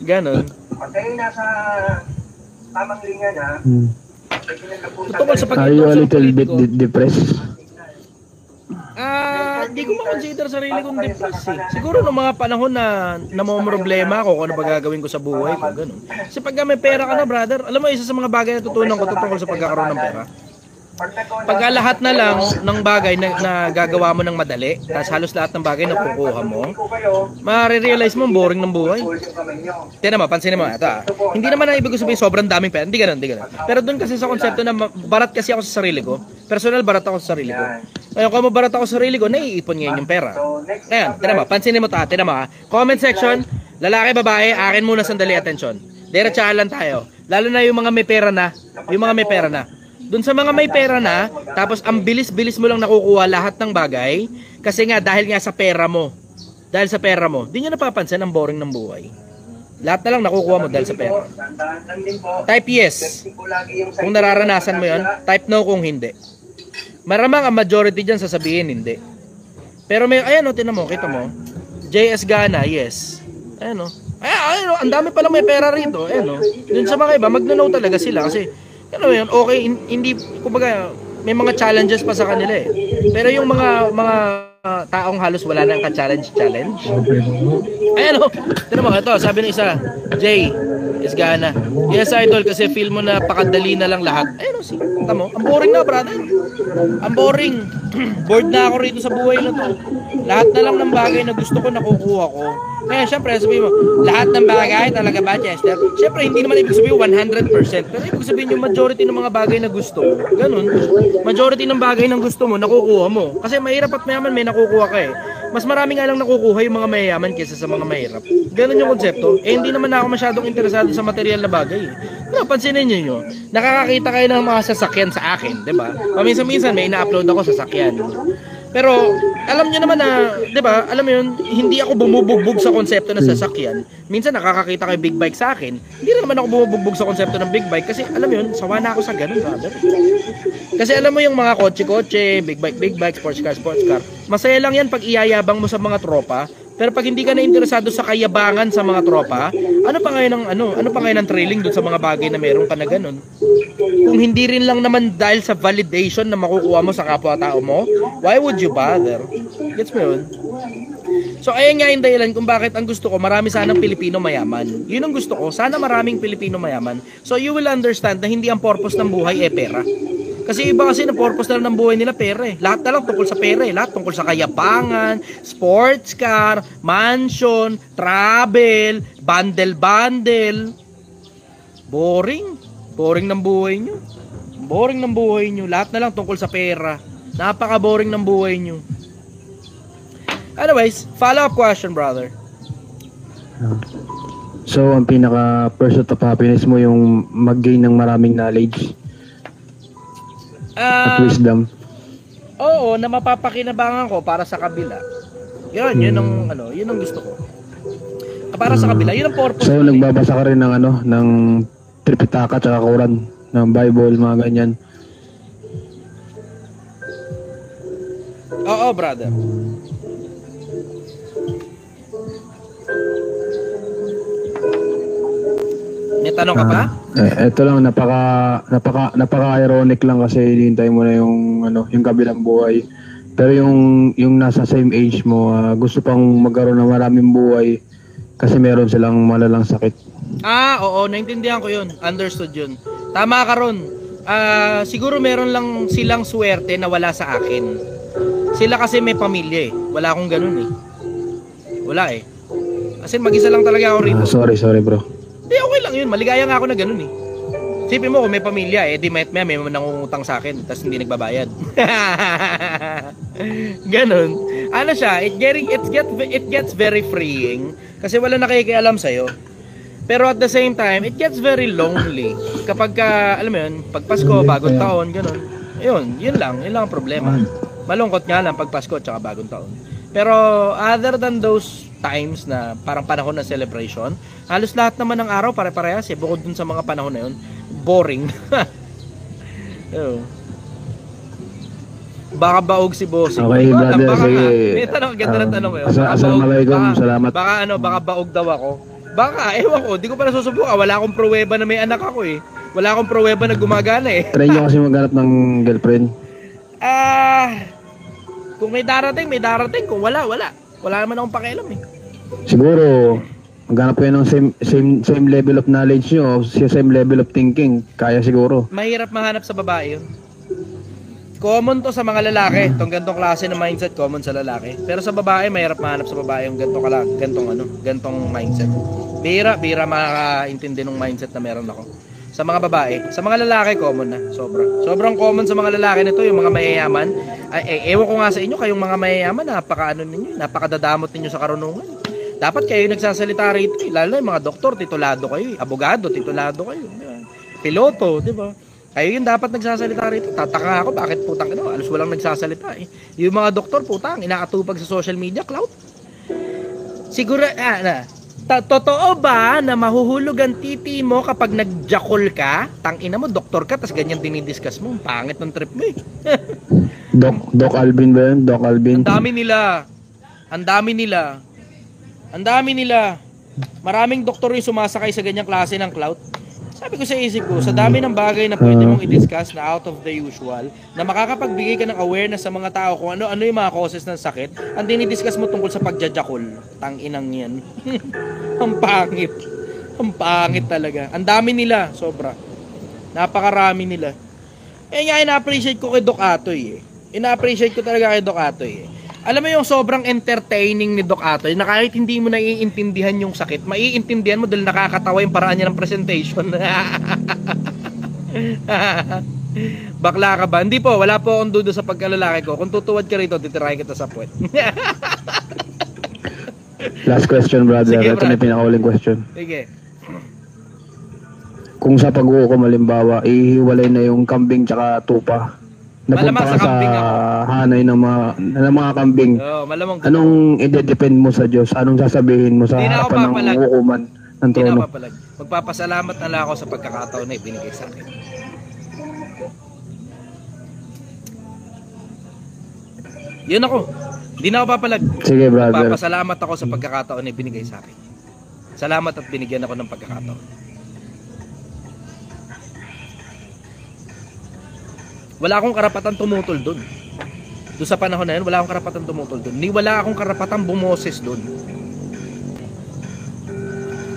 Ganon. Pag kayo nasa tamang linya na, Tungkol sa Are you a little bit depressed? Di ko ma-consider sarili kong depressed eh. Siguro nung mga panahon na namomroblema ako kung ano ba gagawin ko sa buhay ko, ganun. Kasi pag may pera ka na, brother, alam mo, isa sa mga bagay na tutunan ko tungkol sa pagkakaroon ng pera. Pagka lahat na lang ng bagay na gagawa mo ng madali, tapos halos lahat ng bagay na kukuha mo, marirealize mo boring ng buhay. Tignan mo, pansinin mo, ito hindi naman na ibig ko sabihin sobrang daming pera, hindi ganun. Pero doon kasi sa konsepto na barat kasi ako sa sarili ko, personal barat ako sa sarili ko. Ngayon kung mabarat ako sa sarili ko, naiipon ngayon yung pera. Ngayon, tignan mo, pansinin mo ito, tignan mo comment section, lalaki, babae, akin muna sandali, attention. Diretsahan lang tayo. Lalo na yung mga may pera na, Doon sa mga may pera na, tapos ang bilis-bilis mo lang nakukuha lahat ng bagay, kasi nga dahil nga sa pera mo, di nyo napapansin ang boring ng buhay. Lahat na lang nakukuha mo dahil sa pera. Type yes kung nararanasan mo yon, type no kung hindi. Maramang ang majority dyan sasabihin hindi. Pero may, ayan o, tinan mo, kita mo, JS Gana, yes. Ayan o, ang dami palang may pera rito, ayan o. Doon sa mga iba, magno-no talaga sila kasi, ano yun, okay, hindi, kumbaga, may mga challenges pa sa kanila eh. Pero yung mga taong halos wala nang ka-challenge. Ayan o, tignan mo, ito, sabi ng isa, Jay, Isgana. Yes, idol, kasi feel mo na pakadali na lang lahat. Ayun o, kita mo, ang boring na, brother. Ang boring. Bored na ako rito sa buhay na to. Lahat na lang ng bagay na gusto ko, nakukuha ko. Kaya syempre, sabihin mo, lahat ng bagay talaga ba, Chester? Syempre, hindi naman ibig sabihin 100%. Pero ibig sabihin yung majority ng mga bagay na gusto mo. Ganun. Majority ng bagay na gusto mo, nakukuha mo. Kasi mahirap at mayaman, may nakukuha ka eh. Mas marami nga lang nakukuha yung mga mayayaman kaysa sa mga mahirap. Ganun yung konsepto. Eh, hindi naman ako masyadong interesado sa material na bagay. Pero pansinin nyo, nakakakita kayo ng mga sasakyan sa akin, di ba? Paminsan-minsan may ina-upload ako sa sasakyan. Pero alam niyo naman na, 'di ba? Alam mo 'yun, hindi ako bumubugbog sa konsepto ng sasakyan. Minsan nakakakita kay big bike sa akin. Hindi naman ako bumubugbog sa konsepto ng big bike kasi alam mo 'yun, sawa na ako sa ganun, brother. Kasi alam mo yung mga kotse-kotse, big bike, sports car. Masaya lang 'yan pag iyayabang mo sa mga tropa. Pero pag hindi ka na interesado sa kayabangan sa mga tropa, ano pa ngayon ng trailing doon sa mga bagay na meron ka na ganun? Kung hindi rin lang naman dahil sa validation na makukuha mo sa kapwa-tao mo, why would you bother? Gets mo yun? So ayan nga yung dahilan kung bakit ang gusto ko, marami sanang Pilipino mayaman. Yun ang gusto ko, sana maraming Pilipino mayaman. So you will understand na hindi ang purpose ng buhay pera. Kasi iba kasi na purpose na lang ng buhay nila pera eh. Lahat na lang tungkol sa pera eh. Lahat tungkol sa kayabangan, sports car, mansion, travel, bundle. Boring. Boring ng buhay nyo. Boring ng buhay nyo. Lahat na lang tungkol sa pera. Napaka-boring ng buhay nyo. Anyways, follow-up question, brother. So, ang pinaka-pursuit of happiness mo yung mag-gain ng maraming knowledge at wisdom? Oo, na mapapakinabangan ko para sa kabila. Yun ang gusto ko. Para sa kabila, yun ang purpose. So, nagbabasa ka rin ng ng Tripitaka at Quran, ng Bible, mga ganyan. Oo, brother. May tanong ka pa? Ito lang, napaka-ironic lang kasi hinihintay mo na yung kabilang buhay. Pero yung nasa same age mo, gusto pang magkaroon ng maraming buhay kasi meron silang malalang sakit. Oo, naintindihan ko yun. Understood yun. Tama ka ron. Siguro meron lang silang swerte na wala sa akin. Sila kasi may pamilya eh. Wala akong ganun eh. Wala eh. Kasi mag-isa lang talaga ako rito. Sorry bro. Hindi, okay lang yun. Maligaya nga ako na ganun eh. Sipin mo kung may pamilya eh, di may nangungutang sa akin tapos hindi nagbabayad. Ganun. Ano siya, it gets very freeing kasi wala nakikialam sa'yo. Pero at the same time, it gets very lonely. Kapag alam mo yun, pag Pasko, bagong taon, ganun. Yun lang ang problema. Malungkot nga lang pag Pasko at saka bagong taon. Pero other than those times na parang panahon ng celebration. Halos lahat naman ng araw pare-parehas eh, bukod dun sa mga panahon na yun. Boring. Ew. Baka baog si bossing. Okay, brother, baka, sige. May tanong, ganda na tanong yun. Assalamualaikum, salamat. Baka baog daw ako. Baka, ewan ko, di ko pa nasusubukan. Wala akong pruweba na may anak ako eh. Wala akong pruweba na gumagana eh. Try nyo kasi maghanap ng girlfriend. Kung may darating, may darating. Kung wala, wala. Wala naman akong pakialam eh. Siguro, maghanap kayo ng same level of knowledge nyo, same level of thinking. Kaya siguro. Mahirap mahanap sa babae yun. Common to sa mga lalaki. Itong gantong klase ng mindset, common sa lalaki. Pero sa babae, mahirap mahanap sa babae yung gantong mindset. Bira makakaintindi ng mindset na meron ako. Sa mga babae, sa mga lalaki, common na. Sobrang common sa mga lalaki nito, yung mga mayayaman. Ewan ko nga sa inyo, kayong mga mayayaman, napakadadamot ninyo sa karunungan. Dapat kayo nagsasalita rito, lalo yung mga doktor, titulado kayo, abogado, titulado kayo. Diba? Piloto, di ba? Kayo yung dapat nagsasalita rito. Tataka ako, bakit putang ino? Alos walang nagsasalita eh. Yung mga doktor, putang, inaatupag sa social media, clout. Siguro, totoo ba na mahuhulog ang titi mo kapag nagjakol ka? Tangina mo, doktor ka, tas ganyan dinidiscuss mo. Pangit ng trip mo eh. Doc Alvin ba yun? Doc Alvin. Ang dami nila. Maraming doktor yung sumasakay sa ganyang klase ng clout. Sabi ko sa isip ko, sa dami ng bagay na pwede mong i-discuss na out of the usual, na makakapagbigay ka ng awareness sa mga tao kung ano yung mga causes ng sakit, ang dinidiscuss mo tungkol sa pagjajakol. Tanginang yan. Ang pangit. Ang pangit talaga. Ang dami nila, sobra. Napakarami nila. Nga, ina-appreciate ko kay Doc Atoy eh. Ina-appreciate ko talaga kay Doc Atoy eh. Alam mo yung sobrang entertaining ni Doc Atoy na kahit hindi mo naiintindihan yung sakit, maiintindihan mo dahil nakakatawa yung paraan niya ng presentation. Bakla ka ba? Hindi po, wala po akong duda sa pagkalalaki ko. Kung tutuwad ka rito, titirahin kita sa puwet. Last question, brother. Sige, Ito na yung pinaka-huling question. Sige. Kung sa pag-uukom, halimbawa, ihiwalay na yung kambing tsaka tupa. Napunta Malamang ka sa kambing sa hanay ng mga kambing. Malamang Anong i-depend mo sa Diyos? Anong sasabihin mo sa harapan ng hukuman ng trono? Magpapasalamat na lang ako sa pagkakataon na ibinigay sa akin. Yun ako. Hindi na ako papalag. Sige, brother. Magpapasalamat ako sa pagkakataon na ibinigay sa akin. Salamat at binigyan ako ng pagkakataon. Wala akong karapatan tumutol doon. Doon sa panahon na yun, wala akong karapatan tumutol doon. Wala akong karapatan bumoses doon.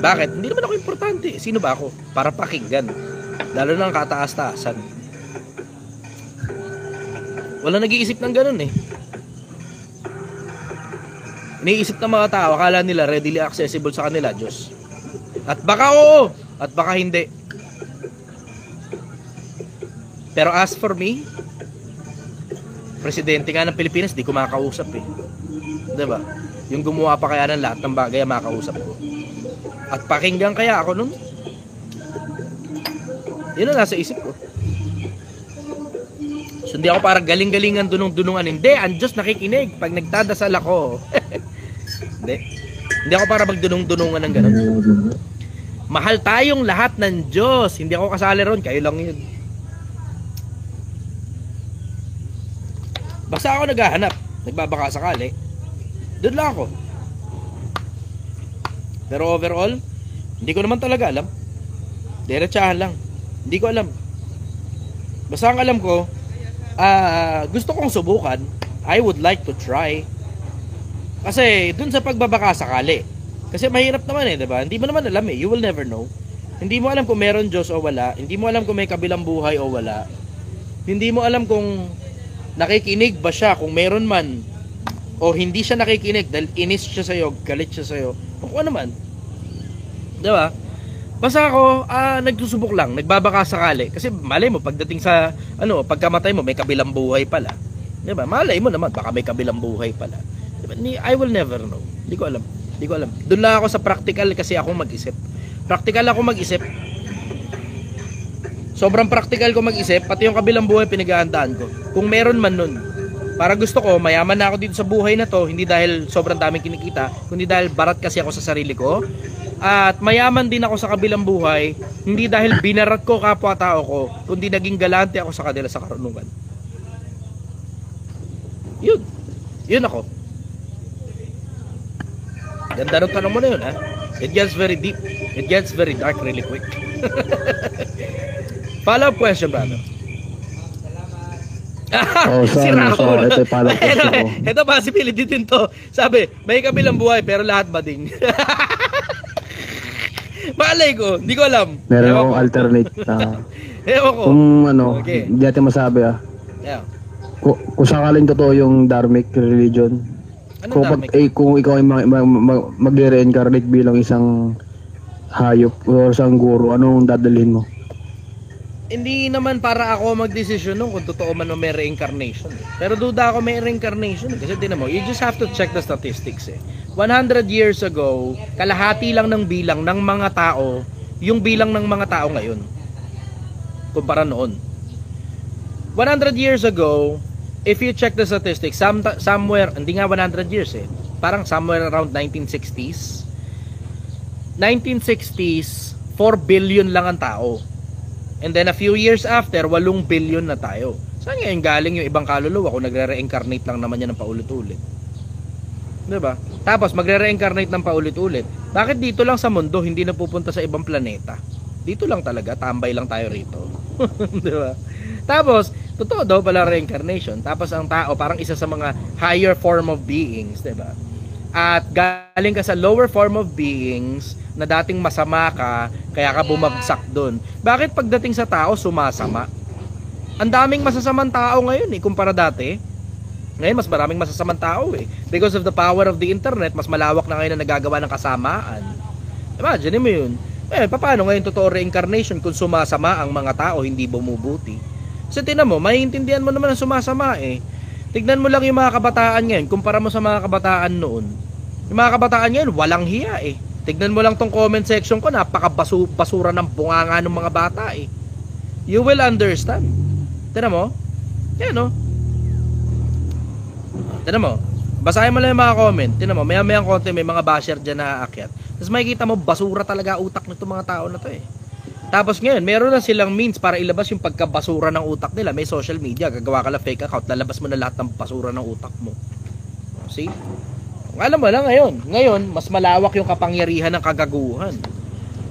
Bakit? Hindi naman ako importante. Sino ba ako? Para pakinggan. Lalo na ang kataas-taasan. Wala nag-iisip ng ganun eh. Iniisip ng mga tao, akala nila readily accessible sa kanila, Diyos. At baka oo, at baka hindi. Pero as for me, presidente nga ng Pilipinas, di ko makausap eh. Diba? Yung gumawa pa kaya ng lahat ng bagay, makausap ko. At pakinggan kaya ako nun. Yun ang nasa isip ko. So hindi ako parang galing-galingan dunong-dunungan. Hindi, ang Diyos nakikinig pag nagdadasal ako. Hindi ako parang magdunong-dunungan ng ganun. Mahal tayong lahat ng Diyos. Hindi ako kasali ron, kayo lang yun. Basta ako naghahanap, nagbabaka sakali, doon lang ako. Pero overall, hindi ko naman talaga alam. Diretsahan lang. Hindi ko alam. Basta ang alam ko, gusto kong subukan. I would like to try. Kasi doon sa pagbabaka sakali. Kasi mahirap naman eh, diba? Hindi mo naman alam eh. You will never know. Hindi mo alam kung meron Diyos o wala. Hindi mo alam kung may kabilang buhay o wala. Hindi mo alam kung nakikinig ba siya, kung meron man, o hindi siya nakikinig dahil inis siya sa'yo, galit siya sa'yo, o kung ano man. Diba? Basta ako, nagsusubok lang, nagbabaka sakali. Kasi malay mo, pagdating sa, pagkamatay mo, may kabilang buhay pala. Diba? Malay mo naman, baka may kabilang buhay pala. Diba? I will never know. Hindi ko alam. Doon lang ako sa practical kasi ako mag-isip. Sobrang practical ko mag-isip, pati yung kabilang buhay pinaghahandaan ko. Kung meron man nun, Para gusto ko, mayaman na ako dito sa buhay na to, hindi dahil sobrang daming kinikita, kundi dahil barat kasi ako sa sarili ko. At mayaman din ako sa kabilang buhay, hindi dahil binarat ko kapwa-tao ko, kundi naging galante ako sa kanila sa karunungan. Yun ako. Ganda ng tanong mo na yun, ha? It gets very deep. It gets very dark really quick. Follow-up question, brother. Si Raul. Ito yung follow-up question ko. Ito possibility din to. Sabi, may kabilang buhay pero lahat bading. Malay ko, hindi ko alam. Meron akong alternate. Ewan ko. Kung ano, Okay. hindi natin masabi Yeah. Kung sakaling totoo yung dharmic religion, Anong dami? kung ikaw ay mag-reincarnate bilang isang hayop o isang guru, anong dadalhin mo? Hindi naman para ako magdesisyon nun kung totoo man o may reincarnation. Pero duda ako may reincarnation. Kasi tinan mo, you just have to check the statistics 100 years ago, kalahati lang ng bilang ng mga tao, yung bilang ng mga tao ngayon. Kumpara noon. 100 years ago, if you check the statistics, somewhere, hindi nga 100 years parang somewhere around 1960s. 1960s, 4 billion lang ang tao. And then a few years after, 8 billion na tayo. Saan ngayon galing yung ibang kaluluwa kung nagre-reincarnate lang naman yan ng paulit-ulit? Diba? Tapos magre-reincarnate ng paulit-ulit. Bakit dito lang sa mundo, hindi na pupunta sa ibang planeta? Dito lang talaga, tambay lang tayo rito. Diba? Tapos, totoo daw pala reincarnation. Tapos ang tao, parang isa sa mga higher form of beings, diba? At galing ka sa lower form of beings na dating masama ka, kaya ka bumagsak doon. Bakit pagdating sa tao, sumasama? Ang daming masasamang tao ngayon kumpara dati. Ngayon, mas maraming masasamang tao Because of the power of the internet, mas malawak na ngayon na nagagawa ng kasamaan. Imagine mo yun. Paano ngayon totoo reincarnation kung sumasama ang mga tao, hindi bumubuti? So tinan mo, maiintindihan mo naman ang sumasama Tignan mo lang yung mga kabataan ngayon, kumpara mo sa mga kabataan noon. Yung mga kabataan ngayon, walang hiya Tignan mo lang tong comment section ko, napakabasura ng bunganga ng mga bata You will understand. Tinan mo? Yan Tinan mo, basahin mo lang yung mga comment. Tinan mo, maya-mayang konti may mga basher dyan na aakyat. Tapos makikita mo, basura talaga utak nito mga tao na to Tapos ngayon, meron na silang means para ilabas yung pagkabasura ng utak nila. May social media, gagawa ka lang fake account, lalabas mo na lahat ng basura ng utak mo. See? Alam mo lang ngayon, mas malawak yung kapangyarihan ng kagaguhan.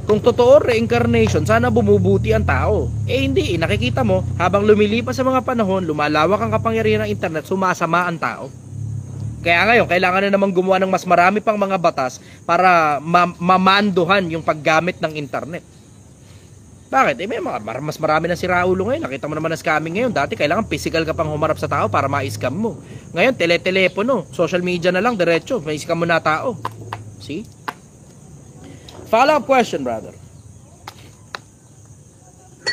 Kung totoo reincarnation, sana bumubuti ang tao. Hindi nakikita mo, habang lumilipas sa mga panahon, lumalawak ang kapangyarihan ng internet, sumasama ang tao. Kaya ngayon, kailangan na naman gumawa ng mas marami pang mga batas para mamanduhan yung paggamit ng internet. Bakit? May mas marami na siraulo ngayon. Nakita mo naman na scamming ngayon. Dati kailangan physical ka pang humarap sa tao para ma-scam mo. Ngayon, telepono, social media na lang, diretso, may scam mo na tao. See? Follow-up question, brother.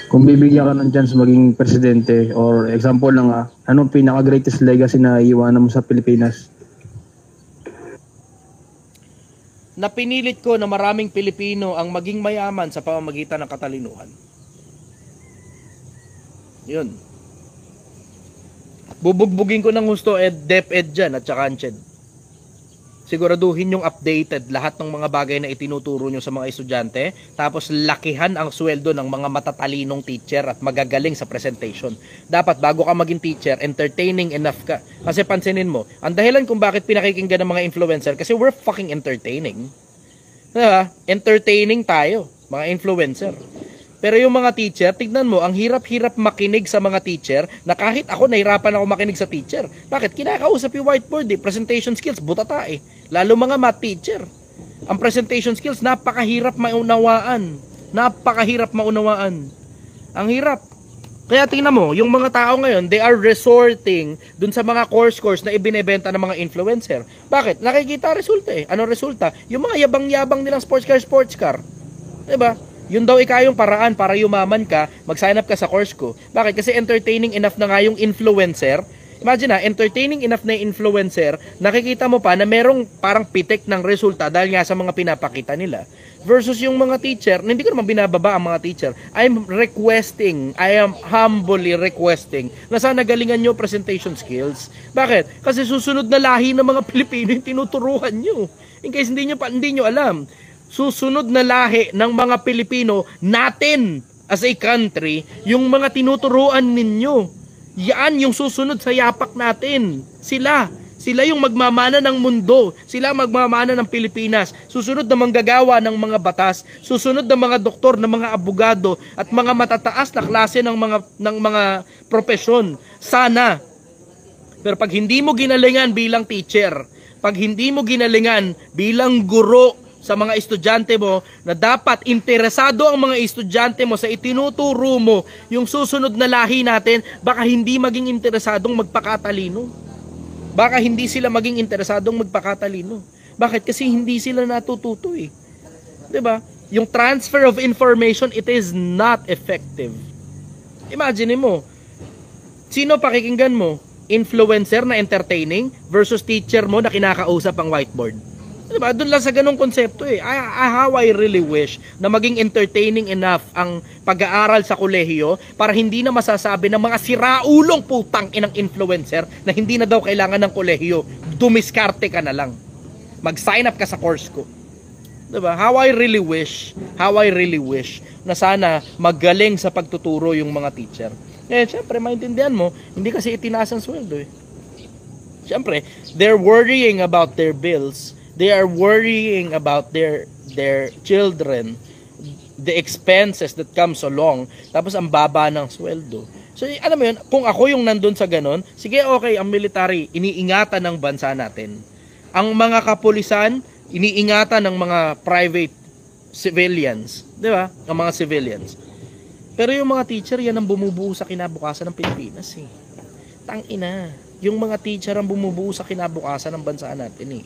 Kung bibigyan ka ng chance maging presidente, or example lang anong pinaka-greatest legacy na iiwanan mo sa Pilipinas? Na pinilit ko na maraming Pilipino ang maging mayaman sa pamamagitan ng katalinuhan. Yun. Bubugbugin ko ng gusto DepEd dyan at saka ANCHED. Siguraduhin yung updated lahat ng mga bagay na itinuturo nyo sa mga estudyante, tapos lakihan ang sweldo ng mga matatalinong teacher at magagaling sa presentation. Dapat bago ka maging teacher, entertaining enough ka. Kasi pansinin mo, ang dahilan kung bakit pinakikinggan ng mga influencer, kasi we're fucking entertaining. Diba? Entertaining tayo, mga influencer. Pero yung mga teacher, tignan mo, ang hirap-hirap makinig sa mga teacher na kahit ako nahirapan ako makinig sa teacher. Bakit? Kinakausap yung whiteboard presentation skills, butata Lalo mga math teacher. Ang presentation skills, napakahirap maunawaan. Napakahirap maunawaan. Ang hirap. Kaya tingnan mo, yung mga tao ngayon, they are resorting dun sa mga course na ibinebenta ng mga influencer. Bakit? Nakikita resulta Ano resulta? Yung mga yabang-yabang nilang sports car. Diba? Yun daw yung paraan para yumaman ka, mag-sign up ka sa course ko. Bakit? Kasi entertaining enough na nga yung influencer, Imagine na, entertaining enough na influencer, nakikita mo pa na merong parang pitik ng resulta dahil nga sa mga pinapakita nila. Versus yung mga teacher, hindi ko naman binababa ang mga teacher. I am humbly requesting na sana galingan nyo presentation skills. Bakit? Kasi susunod na lahi ng mga Pilipino yung tinuturuan nyo. In case hindi nyo alam, susunod na lahi ng mga Pilipino natin as a country, yung mga tinuturuan ninyo. Yan yung susunod sa yapak natin. Sila yung magmamana ng mundo. Sila magmamana ng Pilipinas. Susunod na manggagawa ng mga batas. Susunod na mga doktor, ng mga abogado at mga matataas na klase ng mga propesyon. Sana. Pero pag hindi mo ginalingan bilang teacher, pag hindi mo ginalingan bilang guro sa mga estudyante mo na dapat interesado ang mga estudyante mo sa itinuturo mo, yung susunod na lahi natin, baka hindi maging interesadong magpakatalino. Baka hindi sila maging interesadong magpakatalino. Bakit? Kasi hindi sila natututo eh. 'Di ba? Yung transfer of information, it is not effective. Imagine mo, sino pakikinggan mo? Influencer na entertaining versus teacher mo na kinakausap ang whiteboard. Diba? Doon lang sa ganung konsepto eh. How I really wish na maging entertaining enough ang pag-aaral sa kolehiyo para hindi na masasabi ng mga siraulong putang inang influencer na hindi na daw kailangan ng kolehiyo. Dumiskarte ka na lang. Mag-sign up ka sa course ko. Diba? How I really wish na sana magaling sa pagtuturo yung mga teacher. Syempre, maintindihan mo, hindi kasi itinaas ang sweldo eh. Syempre, they're worrying about their bills. They are worrying about their children, the expenses that comes along, tapos ang baba ng sweldo. So, alam mo yun, kung ako yung nandun sa ganon, sige, okay, ang military, iniingatan ng bansa natin. Ang mga kapulisan, iniingatan ng mga private civilians. Di ba? Ang mga civilians. Pero yung mga teacher, yan ang bumubuo sa kinabukasan ng Pilipinas eh. Tangina. Yung mga teacher ang bumubuo sa kinabukasan ng bansa natin eh.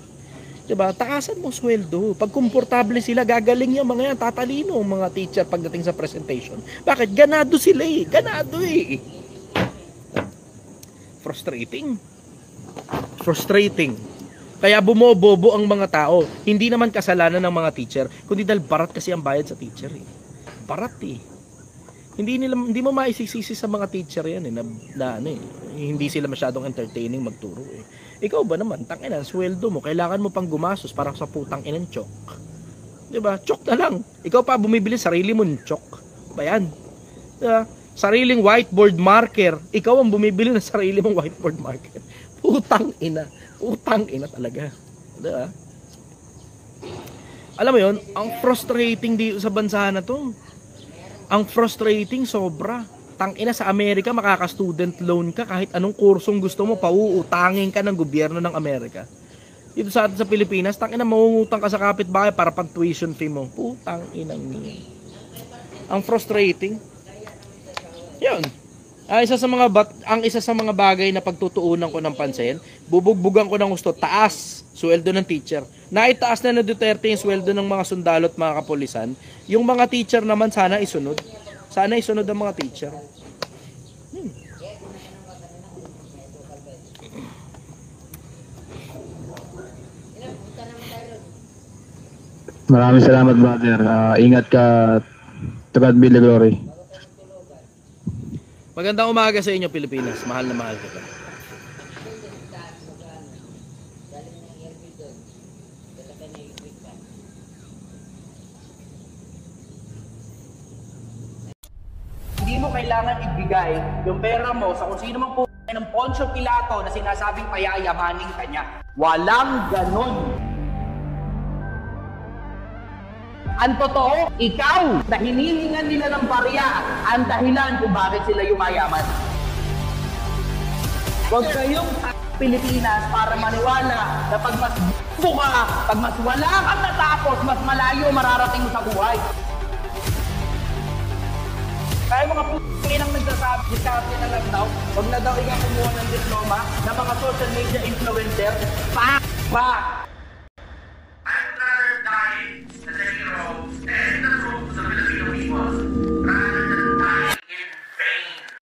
Diba? Taasan mo sweldo. Pag komportable sila, gagaling yung mga yan. Tatalino ang mga teacher pagdating sa presentation. Bakit? Ganado sila eh. Ganado eh. Frustrating. Kaya bumobobo ang mga tao. Hindi naman kasalanan ng mga teacher, kundi dahil barat kasi ang bayad sa teacher eh. Barat eh. Hindi mo maisisisi sa mga teacher yan eh, na hindi sila masyadong entertaining magturo eh. Ikaw ba naman, tangina, sweldo mo, kailangan mo pang gumastos para sa putang inang chok. 'Di ba? Chok na lang. Ikaw pa bumibili sarili mo ng chok. Ba yan? Diba? Sariling whiteboard marker, ikaw ang bumibili ng sarili mong whiteboard marker. Putang ina talaga. 'Di ba? Alam mo 'yon, ang frustrating dito sa bansa na 'to. Ang frustrating sobra. Tangina, sa Amerika makaka-student loan ka kahit anong kursong gusto mo, pauutangin ka ng gobyerno ng Amerika. Dito sa atin sa Pilipinas, tangina, mangungutang ka sa kapitbahay para pang tuition fee mo. Putang inang niya. Ang frustrating. 'Yun. Ang isa sa mga bagay na pagtutuunan ko ng pansin, bubugbugan ko ng gusto, taas sweldo ng teacher. Naitaas na Duterte yung sweldo ng mga sundalo at mga kapulisan. Yung mga teacher naman sana isunod. Sana isunod ang mga teacher. Maraming salamat, brother. Ingat ka. To God be the glory. Magandang umaga sa inyo, Pilipinas. Mahal na mahal kita. Hindi mo kailangan ibigay yung pera mo sa kung sino mang po ng Poncio Pilato na sinasabing payayamanin ka niya. Walang ganon. Ang totoo, ikaw na hinihingan nila ng barya ang dahilan kung bakit sila yumayaman. Huwag kayong Pilipinas para maniwala na pag mas buka, pag mas wala kang natapos, mas malayo mararating mo sa buhay. Kaya mga p***inang nagsasabi, diskarte na lang daw, huwag na daw ikaw kumuha ng diploma ng mga social media influencer. Pa!